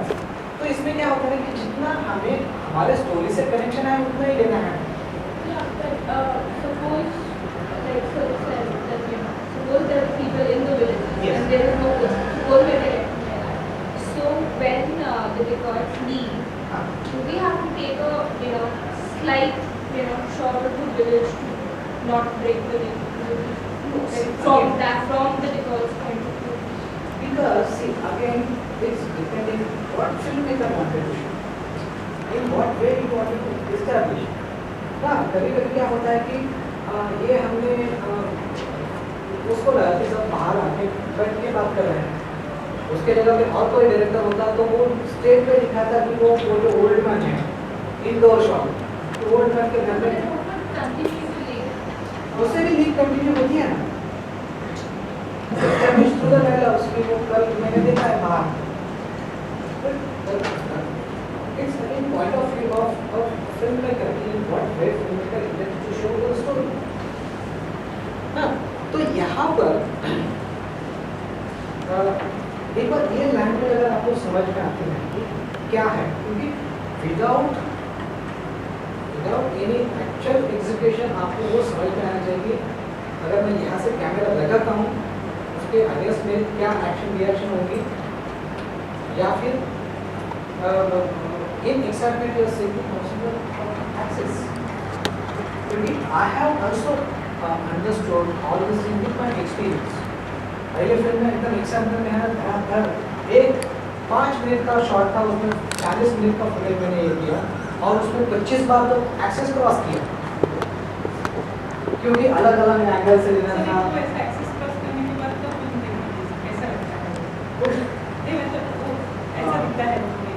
S1: तो इसमें क्या होता है कि जितना हमें हमारे स्टोरी से कनेक्शन है उतना ही लेना है।
S3: Yeah, but suppose, like, suppose there are people in the village
S1: Yes.
S3: and there is no suppose we are directing like that. So when the records leave,
S1: हाँ,
S3: do we have to take a slight shot of the village to not break the link? From the records point of view.
S1: because see again it's depending what filmmaker wanted to show, in what way you wanted to establish। हाँ, कभी-कभी क्या होता है कि ये हमने उसको लगा कि सब बाहर आके बैठ के बात कर रहे हैं, उसके जगह पे और कोई डायरेक्टर होता तो वो स्टेज पे दिखाता कि वो जो ओल्ड मैन है, इंडोर शॉट, तो ओल्ड मैन के घर में
S3: Continue to leave.
S1: उससे भी लीक कंटिन्यू होती है ना, एस्टैब्लिश थ्रू द डायलॉग्स कि वो कल मैंने देखा है बाहर, it's again point of view of filmmaker, in what way filmmaker intends to show the story ना। तो यहाँ पर एक बार ये लैंग्वेज अगर आपको समझ में आती है कि क्या है, क्योंकि विदाउट एनी एक्चुअल एग्जीक्यूशन आपको वो समझ में आना चाहिए। अगर मैं यहाँ से कैमरा लगाता हूँ, उसके अगेंस्ट में क्या एक्शन रिएक्शन होगी, या फिर इन एक्साइटमेंट या सिंपल पॉसिबल एक्सेस, क्योंकि I have also understood all this thing with my experience. पहले फिल्म में एकदम एक्साइटमेंट में है, धड़ाधड़ एक 5 मिनट का शॉट था, उसमें 40 मिनट का फुटेज मैंने ये किया और उसमें 25 बार तो एक्सेस क्रॉस किया, क्योंकि अलग अलग एंगल से लेना था।
S2: तो ऐसा एक्सेस क्रॉस करने के बाद तो फिल्म देखने कैसा लगता है? नहीं मतलब वो ऐसा दिखता है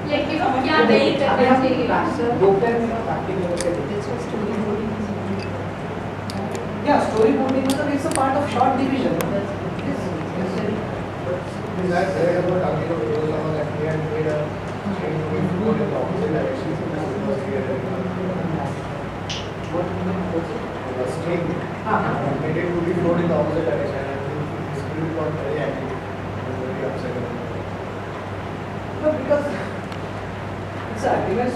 S7: लेकिन क्या नहीं करना चाहिए?
S1: Yeah, story boarding is a part of short division.
S5: In that there was talking about those someone that we had made a change moving forward in the opposite direction. Because we had a string. Made it moving forward in the opposite direction, and the screen got very angry. It was very upset about it.
S1: No, because it's ultimate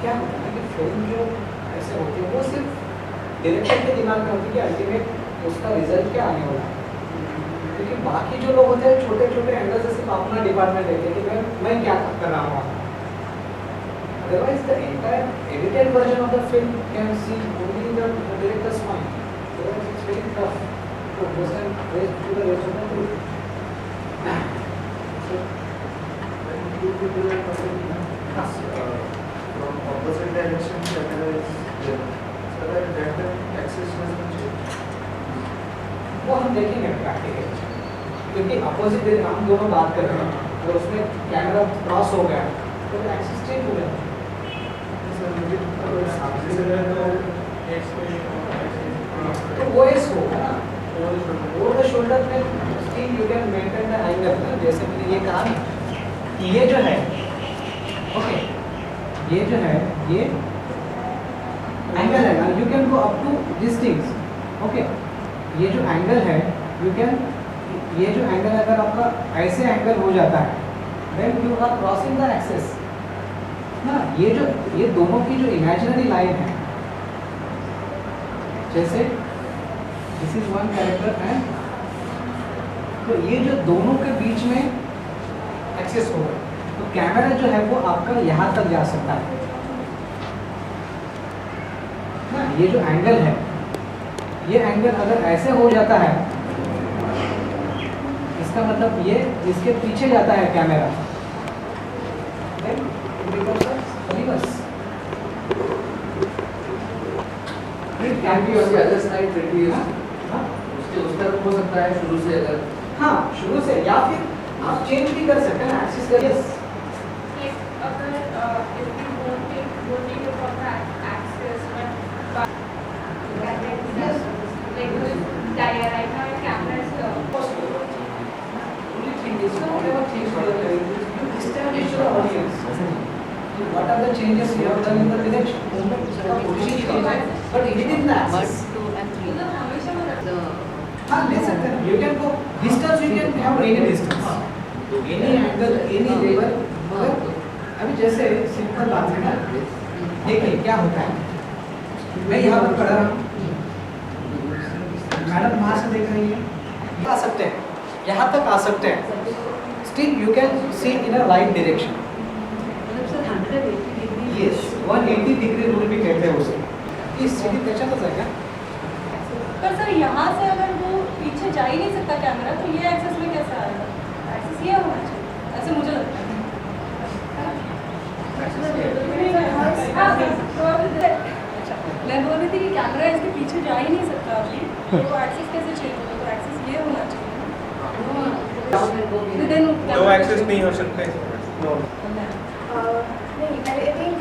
S1: क्या होता है कि film जो ऐसे होती है वो सिर्फ डायरेक्टर के दिमाग में होती है कि अल्टीमेट उसका रिजल्ट क्या आने वाला है, क्योंकि बाकी जो लोग होते हैं छोटे छोटे एंगल से सिर्फ अपना डिपार्टमेंट देखते हैं कि मैं क्या कर रहा हूँ। Otherwise, the entire edited version of the film can see only the director's point. So it's very tough to present to the rest of the group. So
S5: When you people are talking from opposite direction, camera is there. So that axis must be changed.
S1: वो हम देखेंगे practical, क्योंकि opposite हम दोनों बात कर रहे हैं, अगर उसमें कैमरा क्रॉस हो गया तो एक्सिस चेंज हो जाएगा। तो वो एस होगा ना, ओवर द शोल्डर में still you can maintain the angle ना, जैसे मैंने ये कहा ना, ये जो है ओके, ये जो है ये एंगल है ना, you can go up to this things okay. ये जो एंगल है यू कैन, ये जो एंगल अगर आपका ऐसे एंगल हो जाता है then you are crossing the axis ना। ये दोनों की जो इमेजिनरी लाइन है, जैसे दिस इज वन कैरेक्टर है, तो ये जो दोनों के बीच में एक्सिस होगा, तो कैमरा जो है वो आपका यहाँ तक जा सकता है ना। ये जो एंगल है, ये एंगल अगर ऐसे हो जाता है, इसका मतलब ये इसके पीछे जाता है कैमरा,
S6: अदर साइड उसके उस तरफ हो सकता है शुरू से, अगर
S1: हाँ शुरू से, या फिर आप चेंज भी कर सकते हैं ना एक्सिस का। यस
S3: Like अगर if we won't take it from the axis, but like right now your camera is here.
S1: only thing is whatever things you are doing, you establish your audience. What are the changes you have done in the direction? Position change, but it is in the axis.
S3: मतलब हमेशा मतलब
S1: हाँ ले सकते हैं, you can go distance, you can have any distance, any angle, any level। मगर अभी जैसे सिंपल बात है ना, देखिए क्या होता है, मैं यहाँ पर खड़ा हूँ, मैडम वहाँ से देख रही है, आ सकते हैं, यहाँ तक आ सकते हैं, still you can C in a right direction. Yes 180 degree rule भी कहते हैं उसे, इस सीधी पहचान हो जाएगा।
S2: पर सर यहाँ से अगर वो पीछे जा ही नहीं सकता कैमरा, तो ये एक्सेस में कैसे आएगा? एक्सेस ये होना चाहिए, ऐसे मुझे लगता है। मैं बोल रही थी कि कैमरा इसके पीछे जा ही नहीं सकता अभी, तो एक्सेस कैसे चेंज होगा? तो एक्सेस ये होना चाहिए।
S8: दो एक्सेस नहीं हो सकते।
S9: I think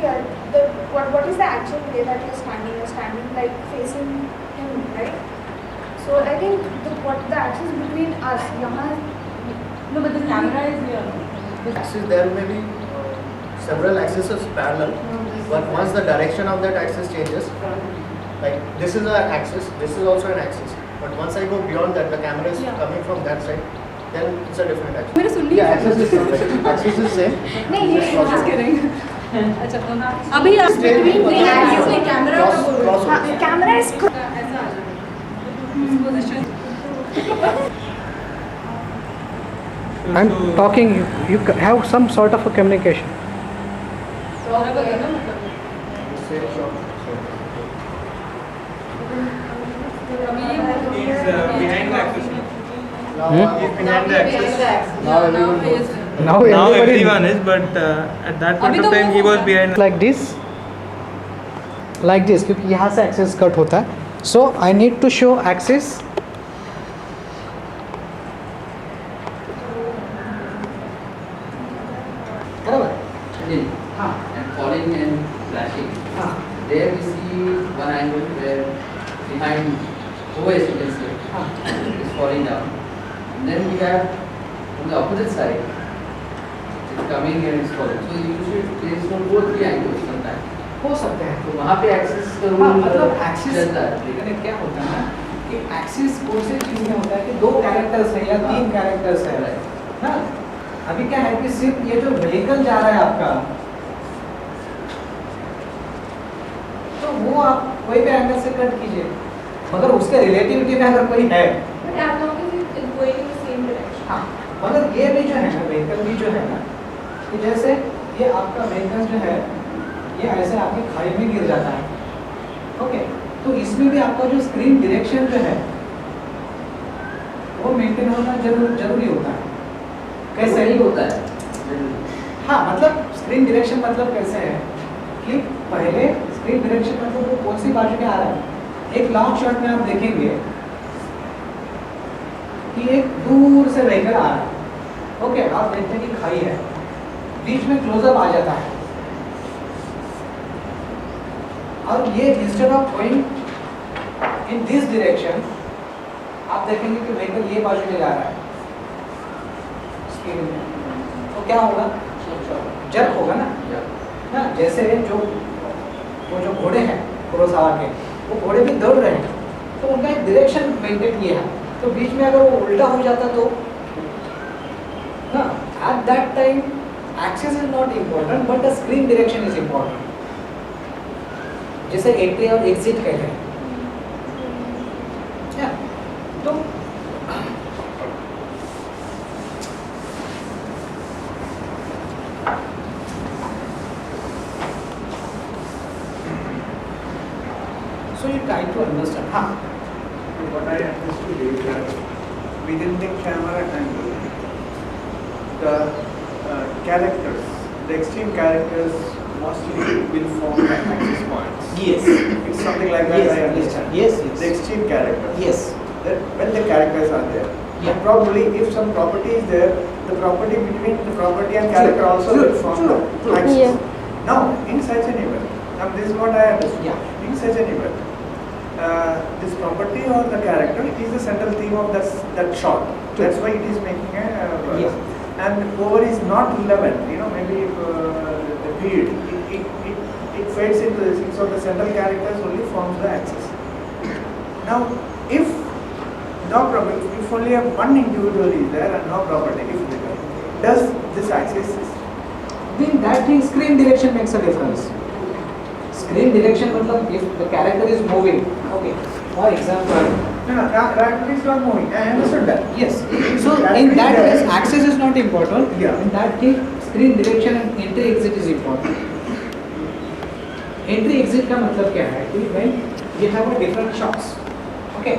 S9: what is the actual way that you're standing? You're standing like facing him, right? So I think the axis between us, यहाँ
S2: No, but the camera is here.
S5: Axis, there may be several axes parallel, but once the direction of that axis changes, like this is an axis, this is also an axis, but once I go beyond that, the camera is coming from that side, then it's a different axis.
S2: मेरे सुनने
S5: Yeah, axis is same. Axis is same.
S9: नहीं ये
S2: Just kidding. अच्छा तो अभी आप
S9: between three axes में
S2: camera का बोल रहे हो।
S9: हाँ camera is
S2: ऐसा आ जाएगा। Position
S1: I'm talking, you have some sort of a communication.
S2: बराबर है ना मतलब?
S5: Same shot.
S2: अभी ये
S8: He's behind the axis.
S5: Now,
S8: He's behind the axis.
S5: now everyone knows.
S1: Now
S8: Now
S1: everybody
S8: everyone is, but at that point
S2: अभी
S8: of
S2: तो
S8: time he was behind.
S1: like this, क्योंकि यहाँ से एक्सिस कट होता है, so I need to show axis। बराबर हाँ
S6: and falling and flashing.
S1: हाँ
S6: There we see one angle where behind OS you can see
S1: हाँ
S6: is falling down. And then we have on the opposite side, it's coming and it's falling. So usually there is no both three angles sometimes.
S1: हो सकते हैं।
S6: तो वहाँ पे axis का
S1: हाँ
S6: rule
S1: मतलब एक्सिस
S6: चलता है।
S1: लेकिन क्या होता है ना कि एक्सिस कोई चीज में होता है कि दो कैरेक्टर्स है या तीन कैरेक्टर्स है ना। अभी क्या है कि सिर्फ ये जो व्हीकल जा रहा है आपका, तो वो आप कोई भी एंगल से कट कीजिए, मगर उसके रिलेटिविटी में अगर कोई है,
S3: But as long as it's going in the same direction.
S1: हाँ मगर ये भी जो है ना व्हीकल भी जो है ना, कि जैसे ये आपका व्हीकल जो है ये ऐसे आपकी खाई में गिर जाता है, ओके, तो इसमें भी आपका जो स्क्रीन डायरेक्शन जो है वो मेंटेन होना जरूरी होता है। कैसे
S6: ही होता है।
S1: हाँ, मतलब स्क्रीन डायरेक्शन मतलब कैसे है कि पहले स्क्रीन डायरेक्शन मतलब वो कौन सी बाजू में आ रहा है। एक लॉन्ग शॉट में आप देखेंगे कि एक दूर से व्हीकल आ रहा है, ओके, आप देखते हैं कि खाई है, बीच में क्लोजअप आ जाता है और ये instead of going in this direction आप देखेंगे कि व्हीकल ये बाजू में जा रहा है स्पीड में, तो क्या होगा, जर्क होगा ना। जैसे जो घोड़े हैं घोड़सवार के, वो घोड़े भी दौड़ रहे हैं तो उनका एक डायरेक्शन मेंटेन किया है, तो बीच में अगर वो उल्टा हो जाता तो ना, at that time axis is not important but the screen direction is important. जैसे एंट्री और एग्जिट कहते हैं, तो so you try to understand. हाँ,
S10: What I understood is that within the camera angle, the characters, the extreme characters mostly will form the axis points.
S1: yes,
S10: It's something like that.
S1: yes,
S10: I understand.
S1: yes,
S10: The extreme characters.
S1: yes,
S10: That when the characters are there,
S1: Yeah.
S10: probably if some property is there, the property between the property and character also
S1: True,
S10: will form
S1: true,
S10: the
S1: true.
S10: axis.
S7: Yeah.
S10: Now, in such an event, now this is what I understood.
S1: Yeah.
S10: In such an event, this property or the character is the central theme of that shot.
S1: True.
S10: That's why it is making a
S1: Yeah.
S10: and over is not relevant. Maybe the period it fades into this. So the central characters only forms the axis. Now, if no property, if only one individual is there and no property, does this axis?
S1: then that thing screen direction makes a difference. Screen direction मतलब if the character is moving, okay, for example,
S10: No, character is not moving. I understood that.
S1: yes, so in that case axis is not important.
S10: Yeah.
S1: In that case screen direction and entry exit is important. Entry exit का मतलब क्या है कि when you have a different shots, okay,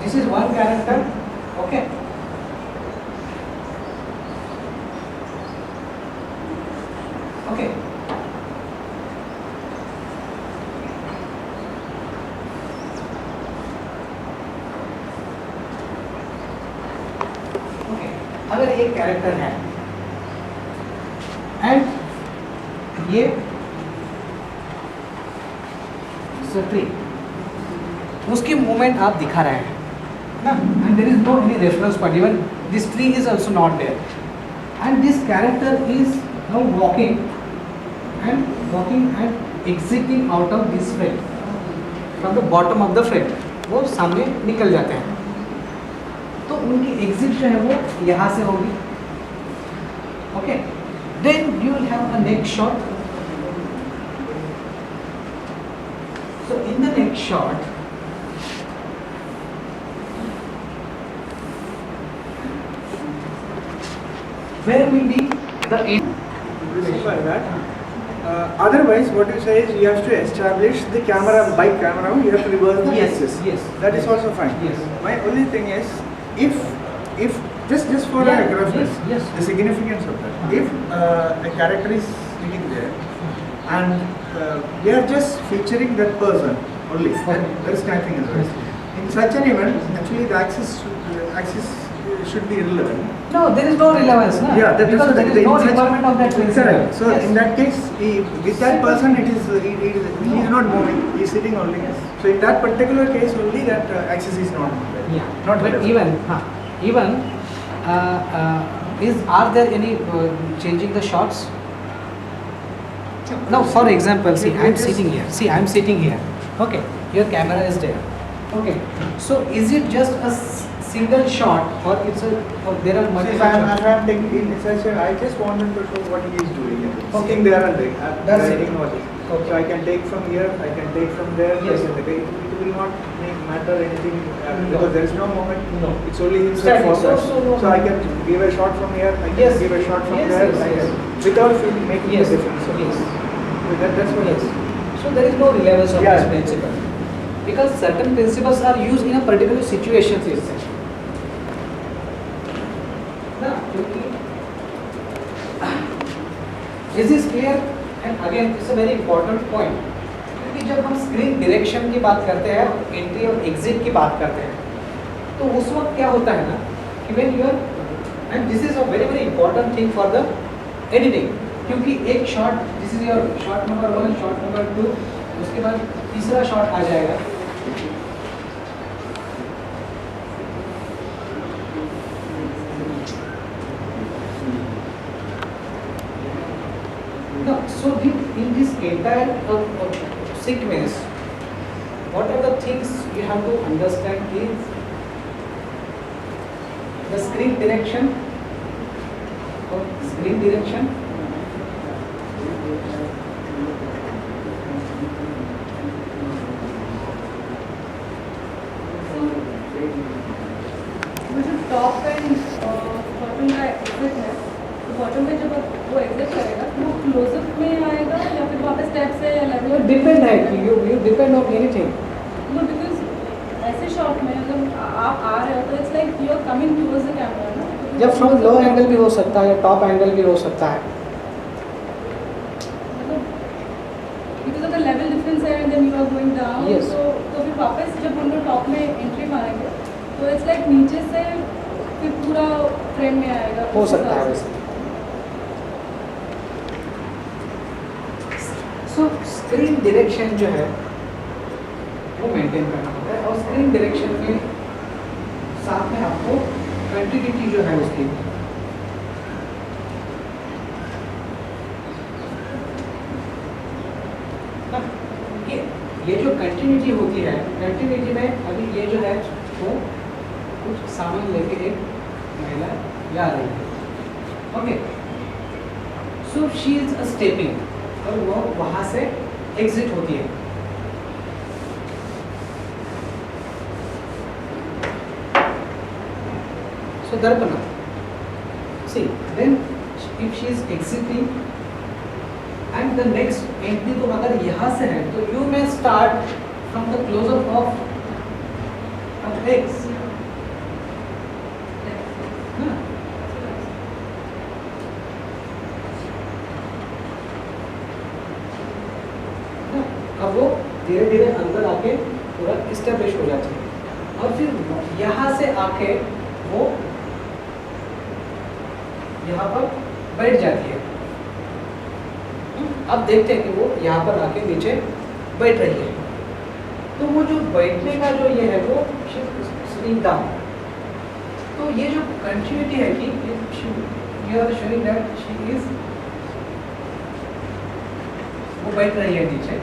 S1: this is one character, okay, okay, okay, अगर एक character है and ये tree, उसकी मूवमेंट आप दिखा रहे हैं ना, and there is no any reference point, even this tree is also not there, and this character is now walking and exiting out of this frame from the bottom of the frame, वो सामने निकल जाते हैं, तो उनकी exit जो है वो यहाँ से होगी, okay, then you will have a next shot. So in the next shot, where will be the end?
S10: You see by that. Otherwise, what you say is you have to establish the camera by camera. You have to reverse the
S1: Yes,
S10: axis.
S1: yes.
S10: That is also fine.
S1: Yes.
S10: My only thing is, if just for
S1: Yeah,
S10: a reference,
S1: yes, yes.
S10: the significance of that. If a character is sitting there, and we are just featuring that person only, and there is nothing else. In such an event, actually the axis should be irrelevant.
S1: No, there is no relevance, no?
S10: Yeah, that is
S1: because there is no requirement of that principle.
S10: Correct. So
S1: Yes.
S10: in that case, with that person, he is not moving. He is sitting only. So in that particular case, only that axis is not moving.
S1: Yeah,
S10: Not
S1: but
S10: relevant.
S1: even are there any changing the shots? Now, for example, see, I am sitting here. See, I am sitting here. Okay, your camera is there. Okay, so is it just a single shot, or it's a, or there are
S10: See,
S1: multiple
S10: if I
S1: shots?
S10: am taking in such a, I just wanted to show what he is doing.
S1: Okay.
S10: Sitting there and doing.
S1: That's it.
S10: Writing what is.
S1: Okay.
S10: So I can take from here, I can take from there.
S1: Yes.
S10: It will not matter anything
S1: No.
S10: because there is no moment.
S1: No.
S10: It's only himself
S1: Static.
S10: focused.
S1: So-
S10: So I can give a shot from here. I can
S1: Yes.
S10: give a shot from
S1: Yes,
S10: there.
S1: yes,
S10: I
S1: yes.
S10: can, without making
S1: Yes,
S10: a difference.
S1: yes.
S10: So that's what
S1: Yes.
S10: it is.
S1: So there is no relevance of
S10: Yeah.
S1: this principle because certain principles are used in a particular situation itself. ना क्योंकि is this clear? And again it's a very important point क्योंकि जब हम screen direction की बात करते हैं entry और एग्जिट की बात करते हैं तो उस वक्त क्या होता है ना कि when you are and this is a very very important thing for the editing क्योंकि एक shot this is your shot number 1 shot number 2 उसके बाद तीसरा शॉट आ जाएगा no so in this entire sequence what are the things you have to understand is the screen direction
S2: top and bottom का exit है तो bottom में जब वो एग्जिट करेगा तो वो क्लोजअप में आएगा या फिर वापस स्टेप से या लेवल
S1: डिपेंड है कि you depend on anything
S2: no because ऐसे शॉट में अगर आप आ रहे हो तो it's like you are coming towards the camera ना
S1: जब फ्रॉम लो एंगल भी हो सकता है टॉप एंगल भी हो सकता है
S2: मतलब बिकॉज अगर लेवल डिफरेंस है and then you are going down
S1: Yes.
S2: तो फिर वापस जब हम लोग टॉप में एंट्री मारेंगे तो इट्स लाइक नीचे से फिर पूरा फ्रेम में आएगा
S1: हो सकता है वैसे सो स्क्रीन डायरेक्शन जो है वो मेंटेन करना होता है और स्क्रीन डायरेक्शन में साथ में आपको कंटिन्यूटी जो है उसकी ये जो कंटिन्यूटी होती है कंटिन्यूटी में अभी ये जो है वो कुछ सामान लेके एक महिला जा रही है okay so she is a stepping और वो वहाँ से एग्जिट होती है so Darpana see then if she is exiting and the next entry तो अगर यहाँ से है तो you may start from the close-up of X हाँ अब वो धीरे धीरे अंदर आके पूरा इस्टेब्लिश हो जाती है और फिर यहाँ से आके वो यहाँ पर बैठ जाती है अब देखते हैं कि वो यहाँ पर आके नीचे बैठ रही है तो वो जो बैठने का जो ये है वो सिटिंग डाउन तो ये जो कंटिन्यूटी है कि you are showing that she is वो बैठ रही है नीचे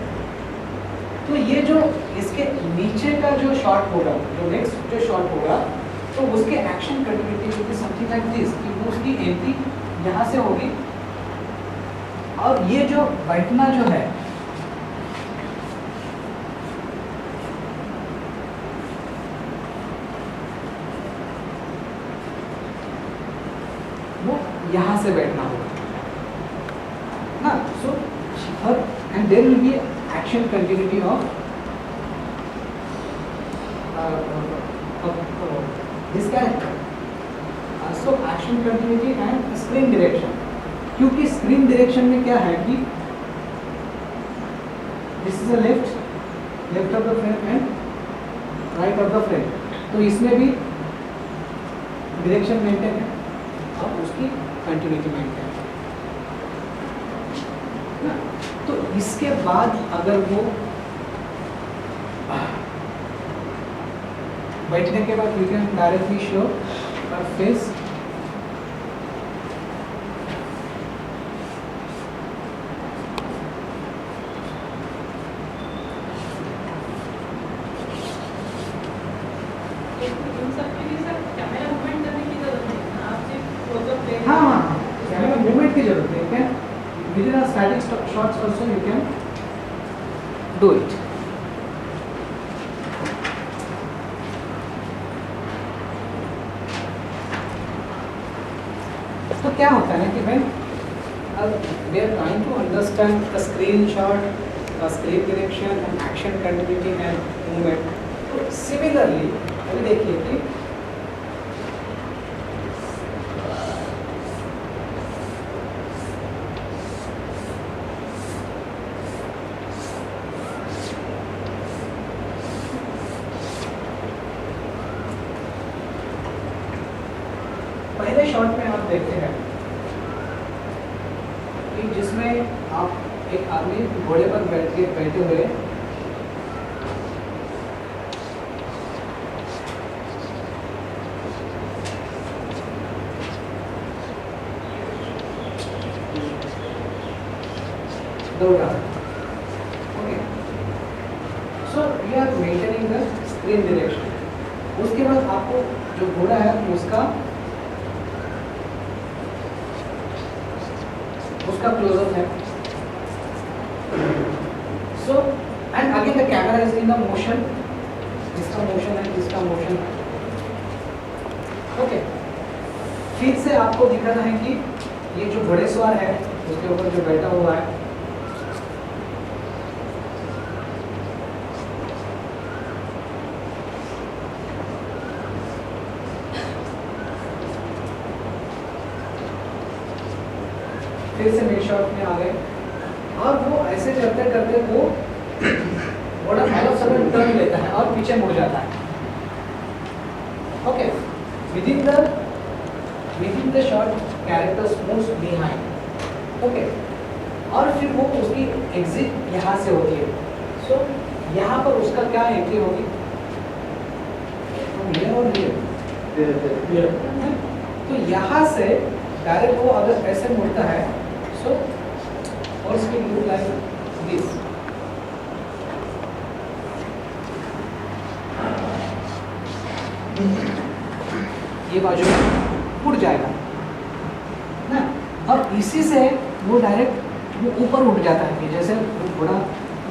S1: तो ये जो इसके नीचे का जो शॉट होगा जो नेक्स्ट जो शॉट होगा तो उसके action continuity will be something like this कि वो उसकी एंट्री यहाँ से होगी और ये जो बैठना जो है वो यहाँ से बैठना होगा ना so and there will be action continuity of this character so action continuity and screen direction क्योंकि screen direction में क्या है कि this is the left of the frame and right of the frame तो इसमें भी direction maintain है और उसकी continuity maintain है ना तो इसके बाद अगर वो बैठने के बाद you can directly show her face हाँ कैमरा मूवमेंट की जरूरत है you can with in static shots also you can do it तो क्या होता है ना कि when we are trying to understand a screenshot screen direction and action continuity and movement. तो सिमिलरली अभी देखिए कि पहले शॉट में आप देखते हैं कि जिसमें आप एक आदमी घोड़े पर बैठे हुए दौड़ रहा है। Okay, so you are maintaining the screen direction. उसके बाद आपको जो घोड़ा है उसका क्लोजअप है। So and again the camera is in the motion, इसका मोशन है, इसका मोशन है। ओके, फिर से आपको दिखाना है कि ये जो घोड़ेसवार है उसके ऊपर जो बैठा हुआ है, फिर से मेन शॉट में आ गए और वो ऐसे करते करते वो घोड़ा ऑल ऑफ सडन टर्न लेता है और पीछे मुड़ जाता है। Okay, within the shot characters moves behind. Okay, और फिर वो उसकी एग्जिट यहाँ से होती है। सो यहाँ पर उसका क्या एंट्री होगी, ये और ये। तो यहाँ से डायरेक्ट वो अगर ऐसे मुड़ता है, so horse will look like this। ये बाजू में उड़ जाएगा ना, और इसी से वो डायरेक्ट वो ऊपर उठ जाता है कि जैसे घोड़ा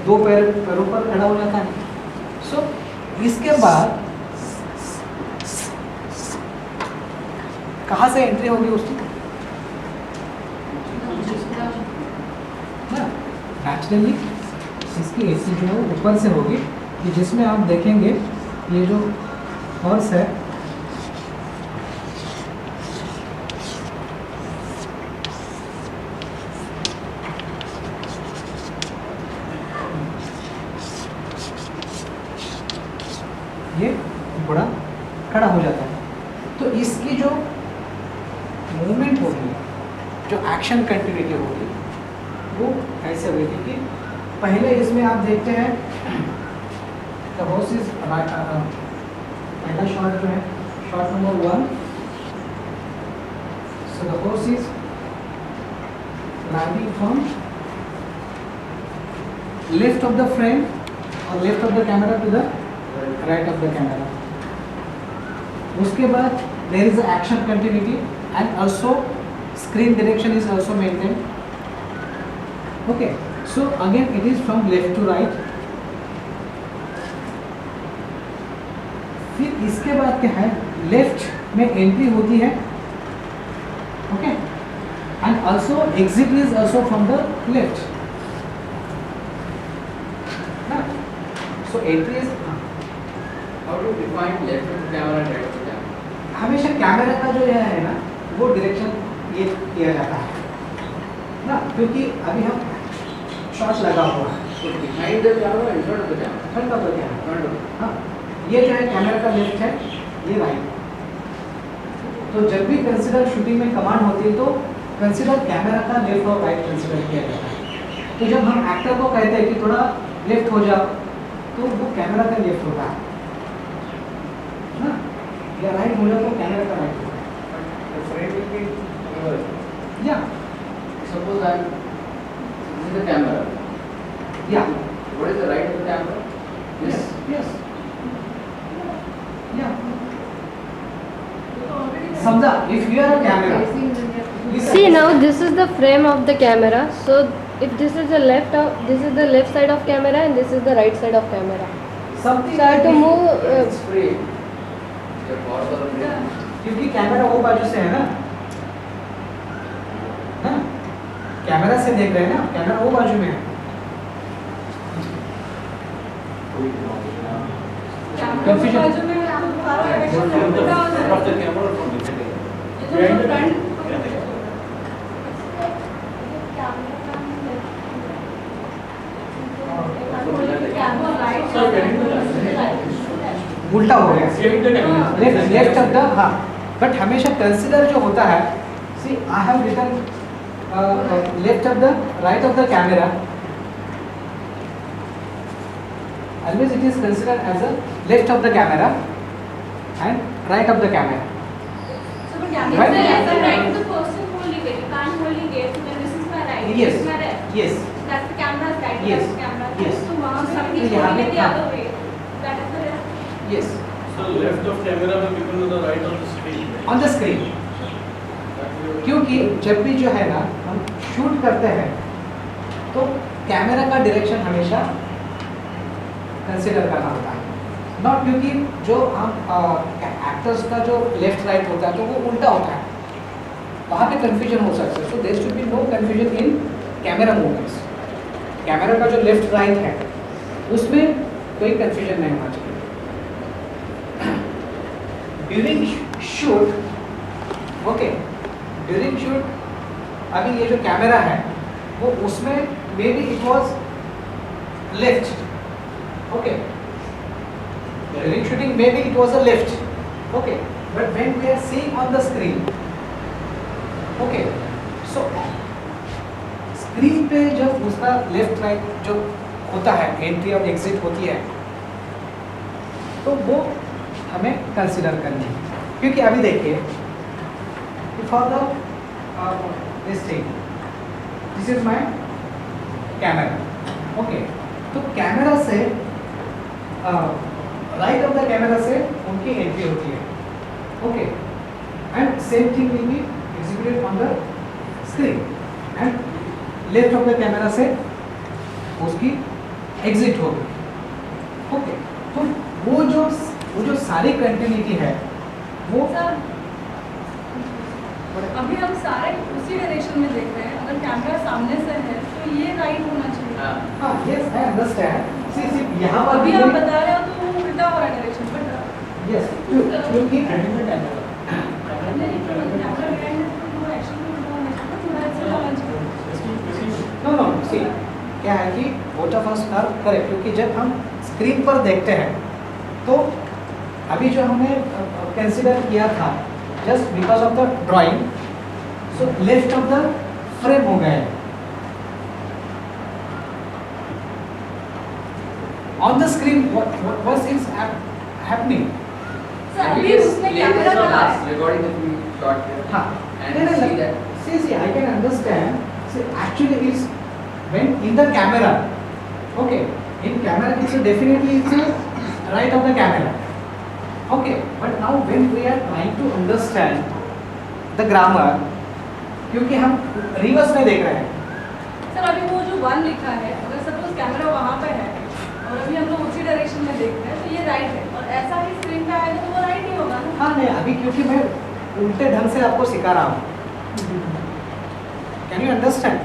S1: दो पैरों पर खड़ा हो जाता है। सो इसके बाद कहाँ से एंट्री होगी उसकी, नेचुरली इसकी एसी जो है ऊपर से होगी, कि जिसमें आप देखेंगे ये जो हॉर्स है ये घोड़ा खड़ा हो जाता है। तो इसकी जो मूवमेंट होगी, जो एक्शन कंटिन्यूटी होगी, वो ऐसे हुई थी कि पहले इसमें आप देखते हैं द हॉर्स इज पहला शॉट जो है shot number 1। So the horse is riding from left of the frame और left of the camera to the right of the camera. उसके बाद there is action continuity and also screen direction is also maintained. Okay, so again it is from left to right। फिर इसके बाद क्या है, left में entry होती है। Okay, and also exit is also from the left. So entry is
S6: How do you define left of the camera and right of the camera?
S1: हमेशा camera का जो यह है ना वो डायरेक्शन ये किया जाता है ना, क्योंकि अभी हम शॉट लगा हुआ है।
S6: So behind the camera, in front of the camera.
S1: Front of the camera.
S6: Front of.
S1: हाँ, ये जो है कैमरा का लेफ्ट है, ये राइट। तो जब भी कंसिडर शूटिंग में कमांड होती है तो कंसिडर कैमरा का लेफ्ट और राइट कंसिडर किया जाता है। तो जब हम एक्टर को कहते हैं कि थोड़ा लेफ्ट हो जाओ, तो वो कैमरा का लेफ्ट होता है ना, या राइट हो जाओ तो कैमरा का राइट होता है। या
S6: Suppose this is the camera.
S1: या
S6: What is the right of the camera?
S1: Yes yes या समझा, if you are a camera,
S7: See now this is the frame of the camera. So if this is the left side of camera and this is the right side of camera.
S1: Something
S7: So I have to move.
S6: It's free. The forward or free.
S1: क्योंकि camera वो बाजू से है ना, camera से देख रहे हैं ना, कैमरा वो बाजू में है।
S2: कैमरा के बाजू में सारा डायरेक्शन उल्टा हो जाएगा। ये जो फ्रंट
S1: उल्टा हो गया लेफ्ट ऑफ द, हाँ, बट हमेशा कंसिडर जो होता है, see I have written left of the right of the camera, always it is considered as a left of the camera and right of the camera.
S3: So, but yeah,
S1: Right?
S3: it's the right of the person holding it. You can't holding it. So then this is my right.
S1: Yes.
S3: This is my left.
S1: Yes.
S3: That's the camera's right.
S1: Yes.
S3: That's the camera's
S1: Yes.
S3: right. So वहाँ पे
S1: So,
S3: somebody is
S1: यहाँ
S3: holding
S1: पे,
S3: it the
S1: हाँ.
S3: other way. That is the left.
S1: Yes.
S11: So left of camera will become to the right of the screen.
S1: On the screen. क्योंकि जब भी जो है ना हम शूट करते हैं तो कैमरा का डायरेक्शन हमेशा कंसिडर करना होता है, नॉट क्योंकि जो हम एक्टर्स का जो लेफ्ट राइट होता है तो वो उल्टा होता है, वहाँ पे कंफ्यूजन हो सकता है। So there should be no confusion in camera movements. Camera का जो लेफ्ट राइट है उसमें कोई कंफ्यूजन नहीं होना चाहिए। During shoot, okay, during shoot अभी ये जो कैमरा है वो उसमें may be it was left, okay, during shooting maybe it was a left, okay, but when we are seeing on the screen, okay, so screen पे जब उसका left right जो होता है, एंट्री और एग्जिट होती है, तो वो हमें कंसिडर करनी है। क्योंकि अभी देखिए for the this thing, this is my camera, okay, तो कैमरा से राइट ऑफ द कैमरा से उनकी एंट्री होती है, okay, and same thing will be executed on the screen, and left of the camera से उसकी एग्जिट होगी, okay. तो वो जो सारी कंटिन्यूटी है वो
S2: अभी हम सारे उसी डायरेक्शन में देख रहे हैं। अगर कैमरा सामने से है तो ये राइट होना चाहिए।
S1: हाँ, यस, आई अंडरस्टैंड। सी यहाँ पर
S2: अभी आप बता रहे हो तो वो उल्टा हो रहा है डायरेक्शन, बट
S1: यस, क्योंकि
S2: कैमरा बिहाइंड तो वो एक्चुअली उल्टा होना चाहिए, थोड़ा ऐसा होना चाहिए।
S1: नो सी क्या है कि both of us are correct, क्योंकि जब हम स्क्रीन पर देखते हैं तो अभी जो हमने कंसिडर किया था just because of the drawing, so left of the frame हो गए on the screen. what is happening?
S2: Sir अभी उसने कैमरा लगा है।
S6: recording that we shot here.
S1: हाँ,
S6: And see that.
S1: See, I can understand. See, actually is when in the camera, okay, in camera it's definitely it's a right of the camera, okay, but now when we are trying to understand the grammar, क्योंकि हम reverse में देख रहे हैं।
S2: Sir अभी वो जो 1 लिखा है, अगर सपोज कैमरा वहाँ पे है और अभी हम लोग उसी डायरेक्शन में देख रहे हैं तो ये राइट है, और ऐसा ही स्क्रीन पे आएगा तो वो राइट ही होगा ना।
S1: हाँ नहीं, अभी क्योंकि मैं उल्टे ढंग से आपको सिखा रहा हूँ, कैन यू अंडरस्टैंड?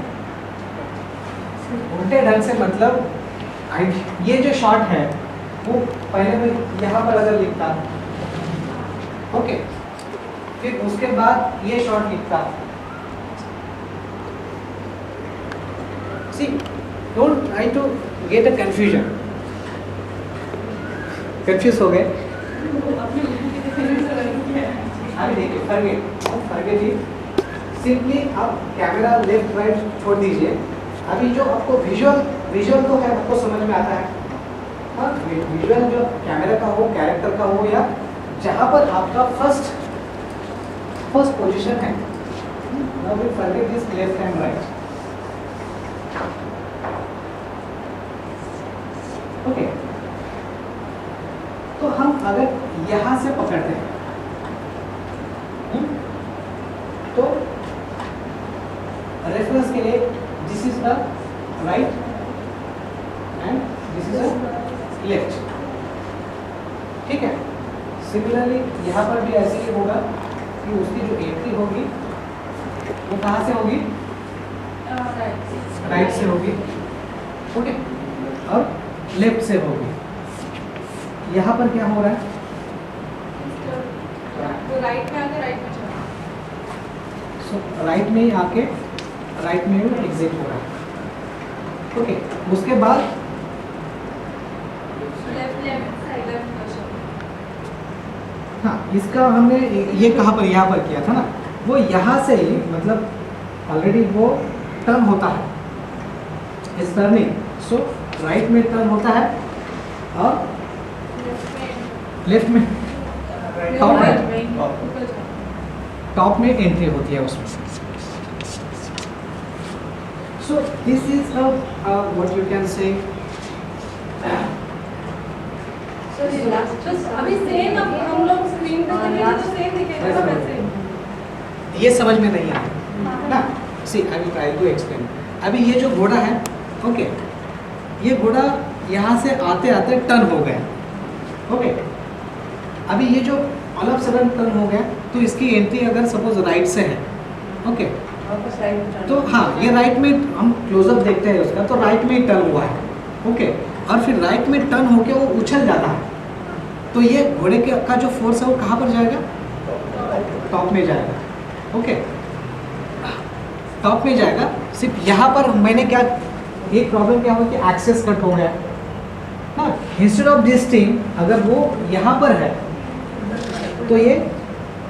S1: उल्टे ढंग से मतलब ये जो शॉट है वो पहले मैं यहाँ पर अगर लिखता, ओके, फिर उसके बाद ये शॉट लिखता, see don't try to get a confusion. Confuse हो गए? अभी देखिए फॉरगेट इट, सिंपली आप कैमरा लेफ्ट राइट छोड़ दीजिए। अभी जो आपको विजुअल तो है, आपको समझ में आता है, हाँ, विजुअल जो कैमरा का हो, कैरेक्टर का हो, या जहाँ पर आपका फर्स्ट पोजीशन है, now we forget this left and right, okay. तो हम अगर यहाँ से पकड़ते हैं तो रेफरेंस के लिए this is the right and this is the left, ठीक है। सिमिलरली यहाँ पर भी ऐसे ही होगा कि उसकी जो एंट्री होगी वो कहाँ से होगी? राइट से होगी, ओके, और लेफ्ट से होगी। यहाँ पर क्या हो रहा है?
S2: वो राइट में आके राइट में चला
S1: सो राइट में ही आके राइट में भी एग्जिट हो रहा है। ओके, उसके बाद
S2: लेफ्ट साइड लेफ्ट पोजीशन।
S1: हाँ, इसका हमने ये कहाँ पर, यहाँ पर किया था ना, वो यहाँ से ही मतलब ऑलरेडी वो टर्न होता है, इस टर्निंग। सो राइट में टर्न होता है और लेफ्ट में टॉप में एंट्री होती है उसमें। So this is what you can से।
S2: अभी सेम अब हम लोग स्क्रीन पे देखेंगे तो सेम दिखेगा ना वैसे।
S1: ये समझ में नहीं आया ना। See I will try to explain. अभी ये जो घोड़ा है, ओके, ये घोड़ा यहाँ से आते आते टर्न हो गया। ओके, अभी ये जो ऑल ऑफ सडन टर्न हो गया, तो इसकी एंट्री अगर सपोज राइट से है, ओके, तो हाँ, ये राइट में हम क्लोजअप देखते हैं उसका, तो राइट में टर्न हुआ है। ओके, और फिर राइट में टर्न होके वो उछल जाता है, तो ये घोड़े के का जो फोर्स है वो कहाँ पर जाएगा? टॉप में जाएगा। ओके, टॉप में जाएगा। सिर्फ यहाँ पर मैंने क्या, एक प्रॉब्लम क्या हुआ कि एक्सेस कट हो गया। हाँ, इंस्टेड ऑफ दिस थिंग अगर वो यहाँ पर है तो ये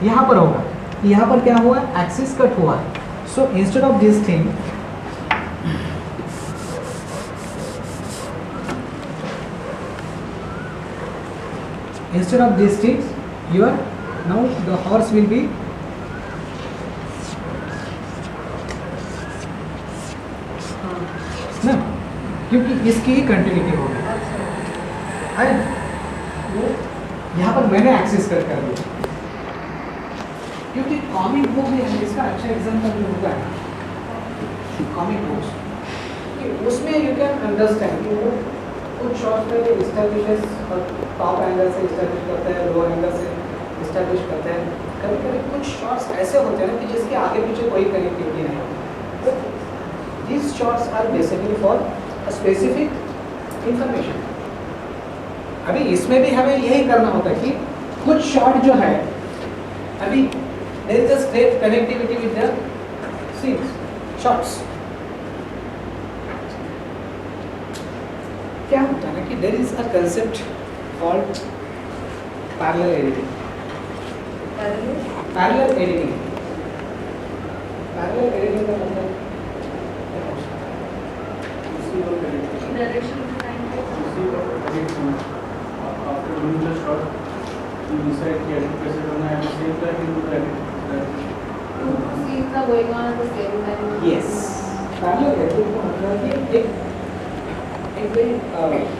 S1: यहाँ पर होगा। यहाँ पर क्या हुआ? एक्सिस कट हुआ है। So instead of this thing instead of these things, your now the horse will be ना, क्योंकि इसकी ही कंटिन्यूटी होगी। यहाँ पर मैंने एक्सेस कर दिया, क्योंकि कॉमिक बुक में इसका अच्छा एग्जाम्पल जो होगा कॉमिक बुक्स, उसमें यू कैन अंडरस्टैंड कि वो कुछ शॉर्ट में इस्टेब्लिशेस और टॉप एंगल से इस्टेब्लिश करते हैं, लो एंगल से इस्टेब्लिश करते हैं। कभी कभी कुछ शॉट्स ऐसे होते हैं कि जिसके आगे पीछे कोई कनेक्टिविटी नहीं होती। तो these shots are basically for a specific information। अभी इसमें भी हमें यही करना होता है कि कुछ शॉट जो है, अभी there is a straight connectivity with the scenes, shots। क्या होता है कि there is a concept called parallel editing। parallel editing का मतलब
S2: direction
S11: after doing the shot, you decide कि edit कैसे करना है, at the same time you do the edit.
S7: Scenes are going on at the same time.
S1: yes, parallel editing का मतलब कि एक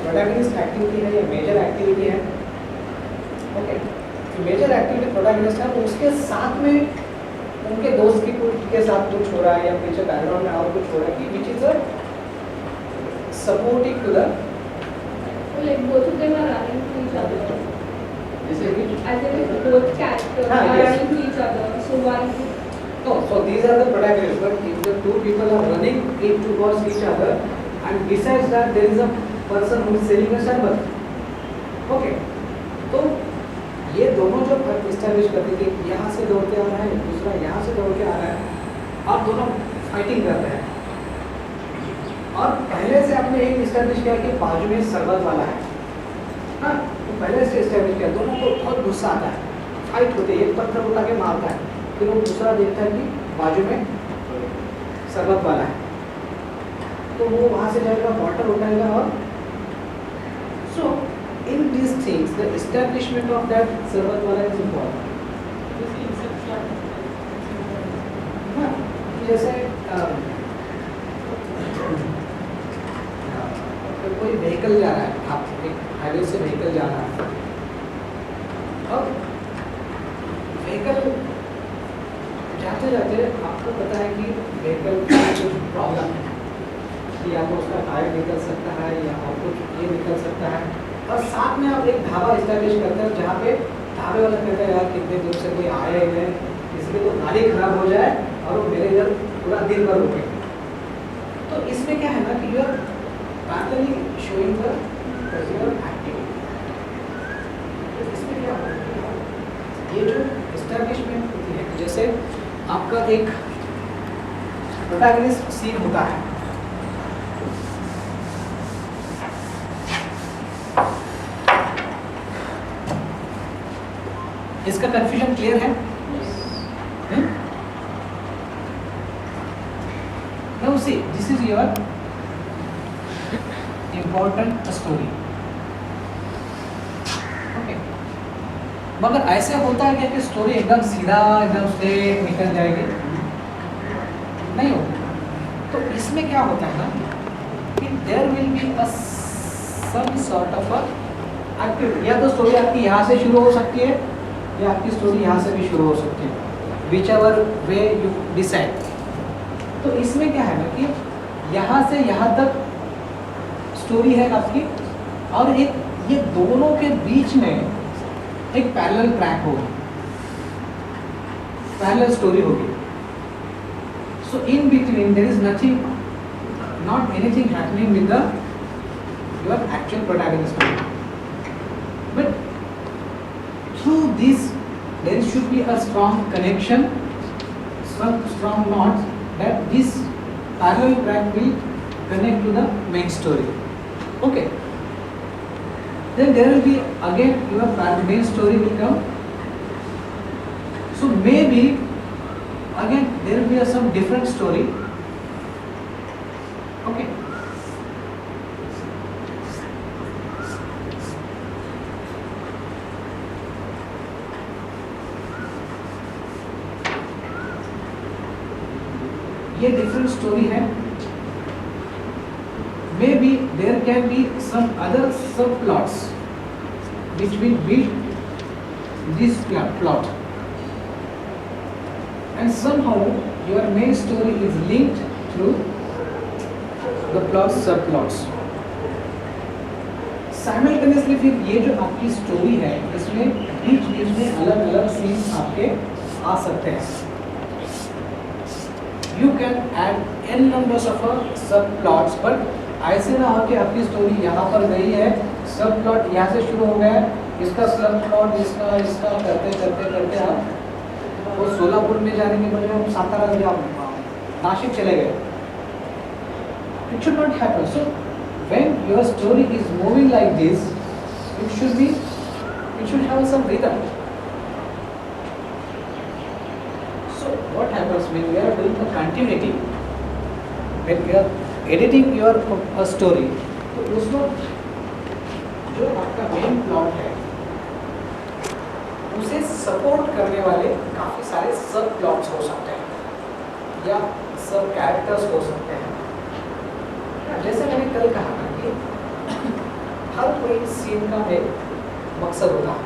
S1: प्रोटैगनिस्ट एक्टिविटी है या मेजर एक्टिविटी है। ओके, मेजर एक्टिविटी प्रोटैगनिस्ट है, तो उसके साथ में उनके दोस्त के साथ कुछ हो रहा है या पीछे बैकग्राउंड में और कुछ हो रहा है कि which is a supporting to the
S2: like both of them are running to each other
S1: जैसे कि
S2: as if both characters
S1: हाँ,
S2: are
S1: yes.
S2: running to each other, so one
S1: no, so these are the protagonists, but if the two people are running towards each other and besides that there is a person who is selling a sherbet, okay, तो ये दोनों जो establish करते थे, यहाँ से दौड़ते आ रहा है, दूसरा यहाँ से दौड़ के आ रहा है, और दोनों फाइटिंग कर रहे हैं। और पहले से आपने एक एस्टैब्लिश किया कि बाजू में शरबत वाला है, हाँ, तो पहले से एस्टैब्लिश किया, दोनों को बहुत गुस्सा आता है, फाइट होती है, एक पत्थर उठा के मारता है, फिर वो दूसरा देखता है कि बाजू में शरबत वाला है, तो वो वहाँ से जाएगा, वाटर उठाएगा। और सो in these things the establishment of that शरबत वाला is important। हाँ, जैसे कोई व्हीकल जा रहा है, आप एक हाईवे से व्हीकल जा रहा है, और व्हीकल जाते जाते आपको पता है कि व्हीकल का कुछ प्रॉब्लम है, कि या तो उसका टायर निकल सकता है या और कुछ ये निकल सकता है, और साथ में आप एक ढाबा इस्टेब्लिश करते हैं जहाँ पे ढाबे वाला कहता है यार कितने दूर से कोई आया ही नहीं, इसलिए तो गाड़ी खराब हो जाए और वो मेरे इधर पूरा दिन भर रुके। तो इसमें क्या है ना कि you are parallelly showing the particular activity. ये जो एस्टैब्लिशमेंट होती है, जैसे आपका एक प्रोटैगनिस्ट सीन होता है, इसका कंफ्यूजन क्लियर है? Now see, this is your important story. Okay. मगर ऐसे होता है क्या कि स्टोरी एकदम सीधा एकदम से निकल जाएगी? नहीं होता। तो इसमें क्या होता है ना कि there will be a some sort of activity. या तो स्टोरी आपकी यहाँ से शुरू हो सकती है या आपकी स्टोरी यहाँ से भी शुरू हो सकती है, whichever way you decide। तो इसमें क्या है ना कि यहाँ से यहाँ तक स्टोरी है आपकी, और एक ये दोनों के बीच में एक पैरेलल ट्रैक होगा, पैरेलल स्टोरी होगी। So in between there is nothing, not anything happening with the your actual protagonist, but through this there should be a strong connection, some strong knots that this parallel track will connect to the main story. Okay. Then there will be again your main story will come. So maybe again there will be some different story. Okay. ये different story है। Maybe there can be some other sub plots which will build this plot, and somehow your main story is linked through the plot sub plots. Simultaneously फिर ये जो आपकी story है इसमें बीच बीच में अलग अलग सीन्स आपके आ सकते हैं। You can add n numbers of सब प्लॉट्स, बट ऐसे ना हो कि आपकी स्टोरी यहाँ पर गई है, सब प्लॉट यहाँ से शुरू हो गया, इसका सब प्लॉट इसका इसका करते करते करते आप वो सोलापुर में जाने के बजाय हम सातारा या नासिक चले गए। It should not happen. So when your story is moving like this, it should have some rhythm. So what happens when we are doing the continuity, when we are editing your story, तो उसमें जो आपका main plot है उसे support करने वाले काफ़ी सारे सब प्लॉट्स हो सकते हैं या सब कैरेक्टर्स हो सकते हैं। जैसे मैंने कल कहा था कि हर कोई सीन का एक मकसद होता है।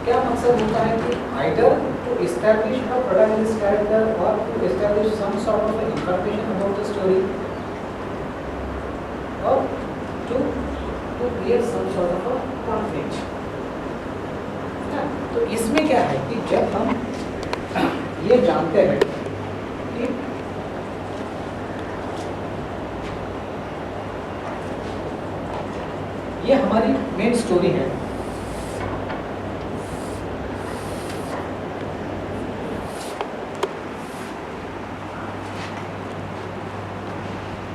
S1: क्या मकसद होता है कि either to establish a protagonist character और to establish some sort of information about the story, और to create some sort of a conflict. तो इसमें क्या है कि जब हम ये जानते हैं कि ये हमारी मेन स्टोरी है,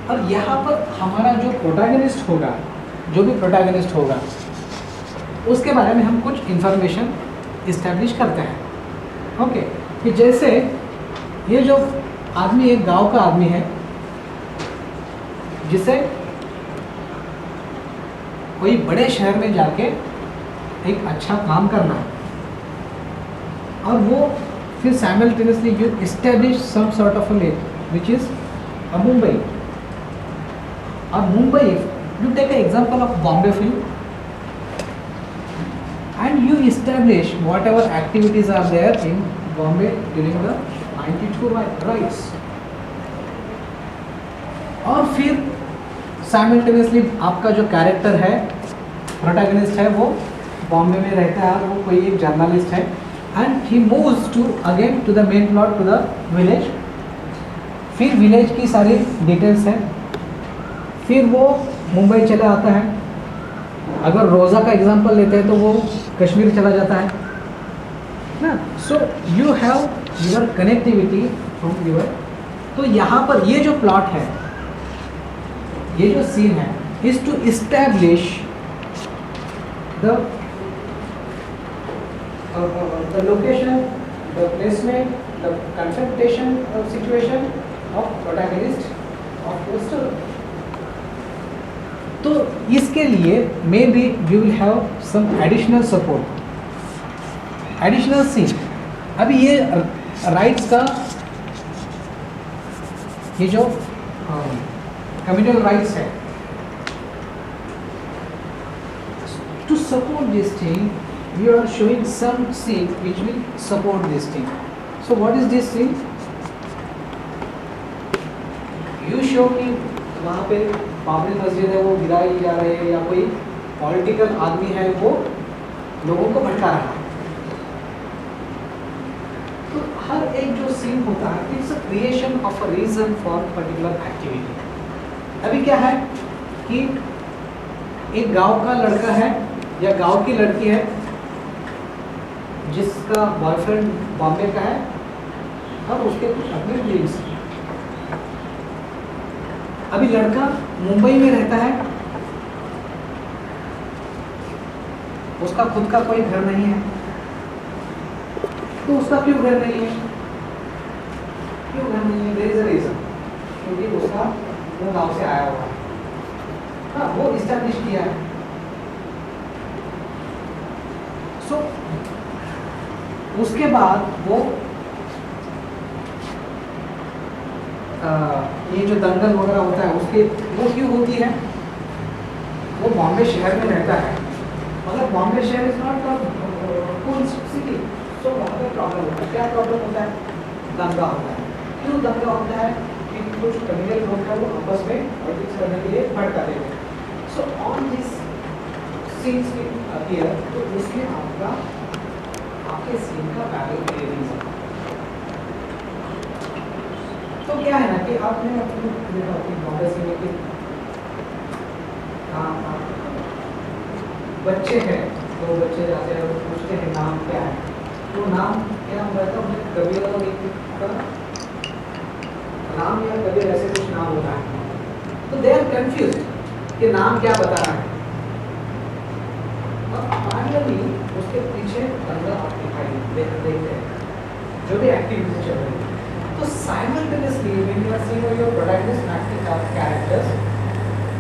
S1: और यहाँ पर हमारा जो प्रोटैगनिस्ट होगा, जो भी प्रोटैगनिस्ट होगा उसके बारे में हम कुछ इंफॉर्मेशन इस्टेब्लिश करते हैं। ओके, कि जैसे ये जो आदमी एक गांव का आदमी है जिसे कोई बड़े शहर में जाके एक अच्छा काम करना है, और वो फिर simultaneously you establish some sort of a lake which is Mumbai. और Mumbai, you take an example of Bombay film and you establish whatever activities are there in Bombay during the 92 riots, और फिर साइमल्टेनियसली आपका जो कैरेक्टर है, protagonist है, वो बॉम्बे में रहता है और वो कोई एक जर्नलिस्ट है, and he moves to again to the main plot to the village. फिर विलेज की सारी डिटेल्स हैं, फिर वो मुंबई चला आता है, अगर रोज़ा का एग्जांपल लेते हैं तो वो कश्मीर चला जाता है ना. So you have your connectivity from your. तो यहाँ पर ये जो प्लॉट है, ये जो सीन है, is to establish the location, the placement, the concentration of situation of protagonist of the story. तो इसके लिए maybe we will have some additional support, additional scene. अभी ये राइट्स का, ये जो कम्युनल राइट्स है, to support this thing we are showing some scene which will support this thing. So what is this scene? You show कि वहाँ पे बाबरी मस्जिद है वो गिराई जा रही है, या कोई पॉलिटिकल आदमी है वो लोगों को भटका रहा है. तो हर एक जो सीन होता है, it's a creation of a reason for particular activity. अभी क्या है कि एक गांव का लड़का है या गांव की लड़की है जिसका बॉयफ्रेंड बॉम्बे का है और उसके कुछ अपने ड्रीम्स हैं. अभी लड़का मुंबई में रहता है, उसका खुद का कोई घर नहीं है. तो उसका क्यों घर नहीं है? क्यों घर नहीं है? There is a reason. क्योंकि उसका वो गांव से आया हुआ है. हाँ, वो इस्टेब्लिश किया है. सो उसके बाद वो ये जो दंगल वगैरह होता है उसके, वो क्यों होती है? वो बॉम्बे शहर में रहता है, मगर बॉम्बे शहर इज नॉट कूल सिटी. सो वहाँ पर प्रॉब्लम होता है. क्या प्रॉब्लम होता है? दंगा होता है. क्यों दंगा होता है? कि कुछ कम्युनल लोग हैं वो आपस में पॉलिटिक्स करने के लिए भड़काते हैं. So on this scenes appear, तो उसमें आपके सीन का पैरल क्लियरिंग है. तो क्या है ना कि आपने अपनी बॉम्बे से लेके बच्चे हैं, तो बच्चे जाते हैं और पूछते हैं नाम क्या है. तो नाम क्या होता है? तो कबीर और एक नाम या कबीर ऐसे कुछ नाम होता है. तो दे आर कंफ्यूज्ड कि नाम क्या बताना है. और फाइनली उसके पीछे दंगा आप दिखाई देखते हैं, जो भी एक्टिविटी चल रही है. So simultaneously, when you are seeing your protagonist acting characters,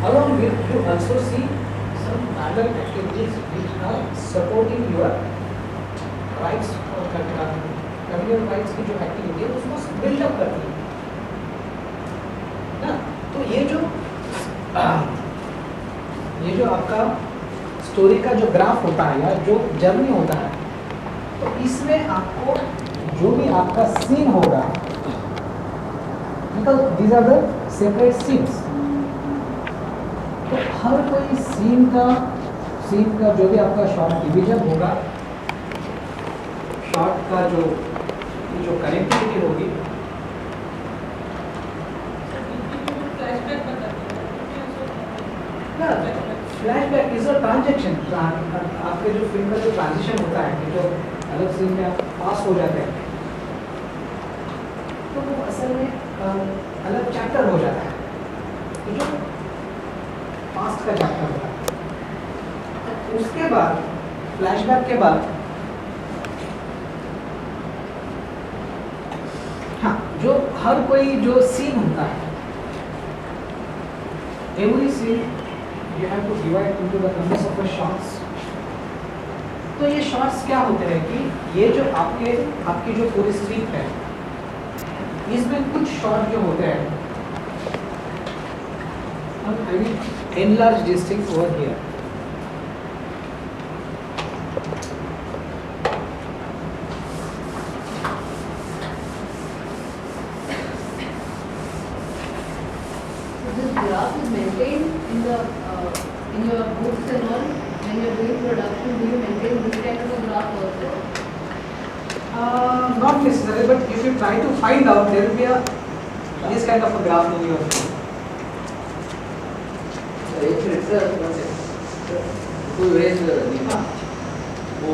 S1: along with you also see some parallel activities which are supporting your rights or communal rights की जो activity है उसको build up करती है ना. तो ये जो आपका स्टोरी का जो ग्राफ होता है या जो जर्नी होता है, तो इसमें आपको जो भी आपका सीन होगा, because these are the separate scenes. तो हर कोई सीन का जो भी आपका शॉर्ट डिवीजन होगा, शॉर्ट का जो कनेक्टिविटी होगी, फ्लैशबैक इज अ ट्रांजेक्शन. आपके जो फिल्म का जो ट्रांजिशन होता है कि जो अलग सीन में आप पास हो जाते हैं, तो वो असल में अलग चैप्टर हो जाता है. तो जो पास्ट का चैप्टर होता है, उसके बाद फ्लैशबैक के बाद हाँ, जो हर कोई जो सीन होता है, every scene you have to divide into the numbers of the shots. तो ये शॉट्स क्या होते हैं कि ये जो आपकी जो पूरी स्क्रिप्ट है, इसमें कुछ शॉट जो होते हैं, I will enlarge this thing over here.
S7: So this graph is maintained in your books and all. When you are doing production, do you maintain this kind of a graph also?
S1: Not necessarily, but if you try to find out, there will be this kind of a graph in your.
S6: It's one second. तो erase the वो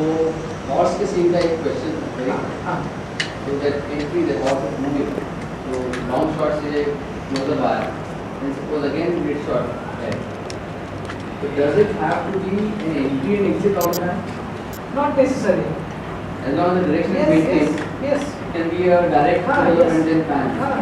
S6: horse के scene का एक question है,
S1: हाँ
S6: so that entry the horse is moving, so long shot से closer bar, and suppose again mid shot है, so does it have to be an entry and exit of that?
S1: not necessary.
S6: As long as the direction is
S1: Yes,
S6: maintained,
S1: yes, yes.
S6: it can be a direct curve
S1: yes.
S6: and then pan.
S1: हाँ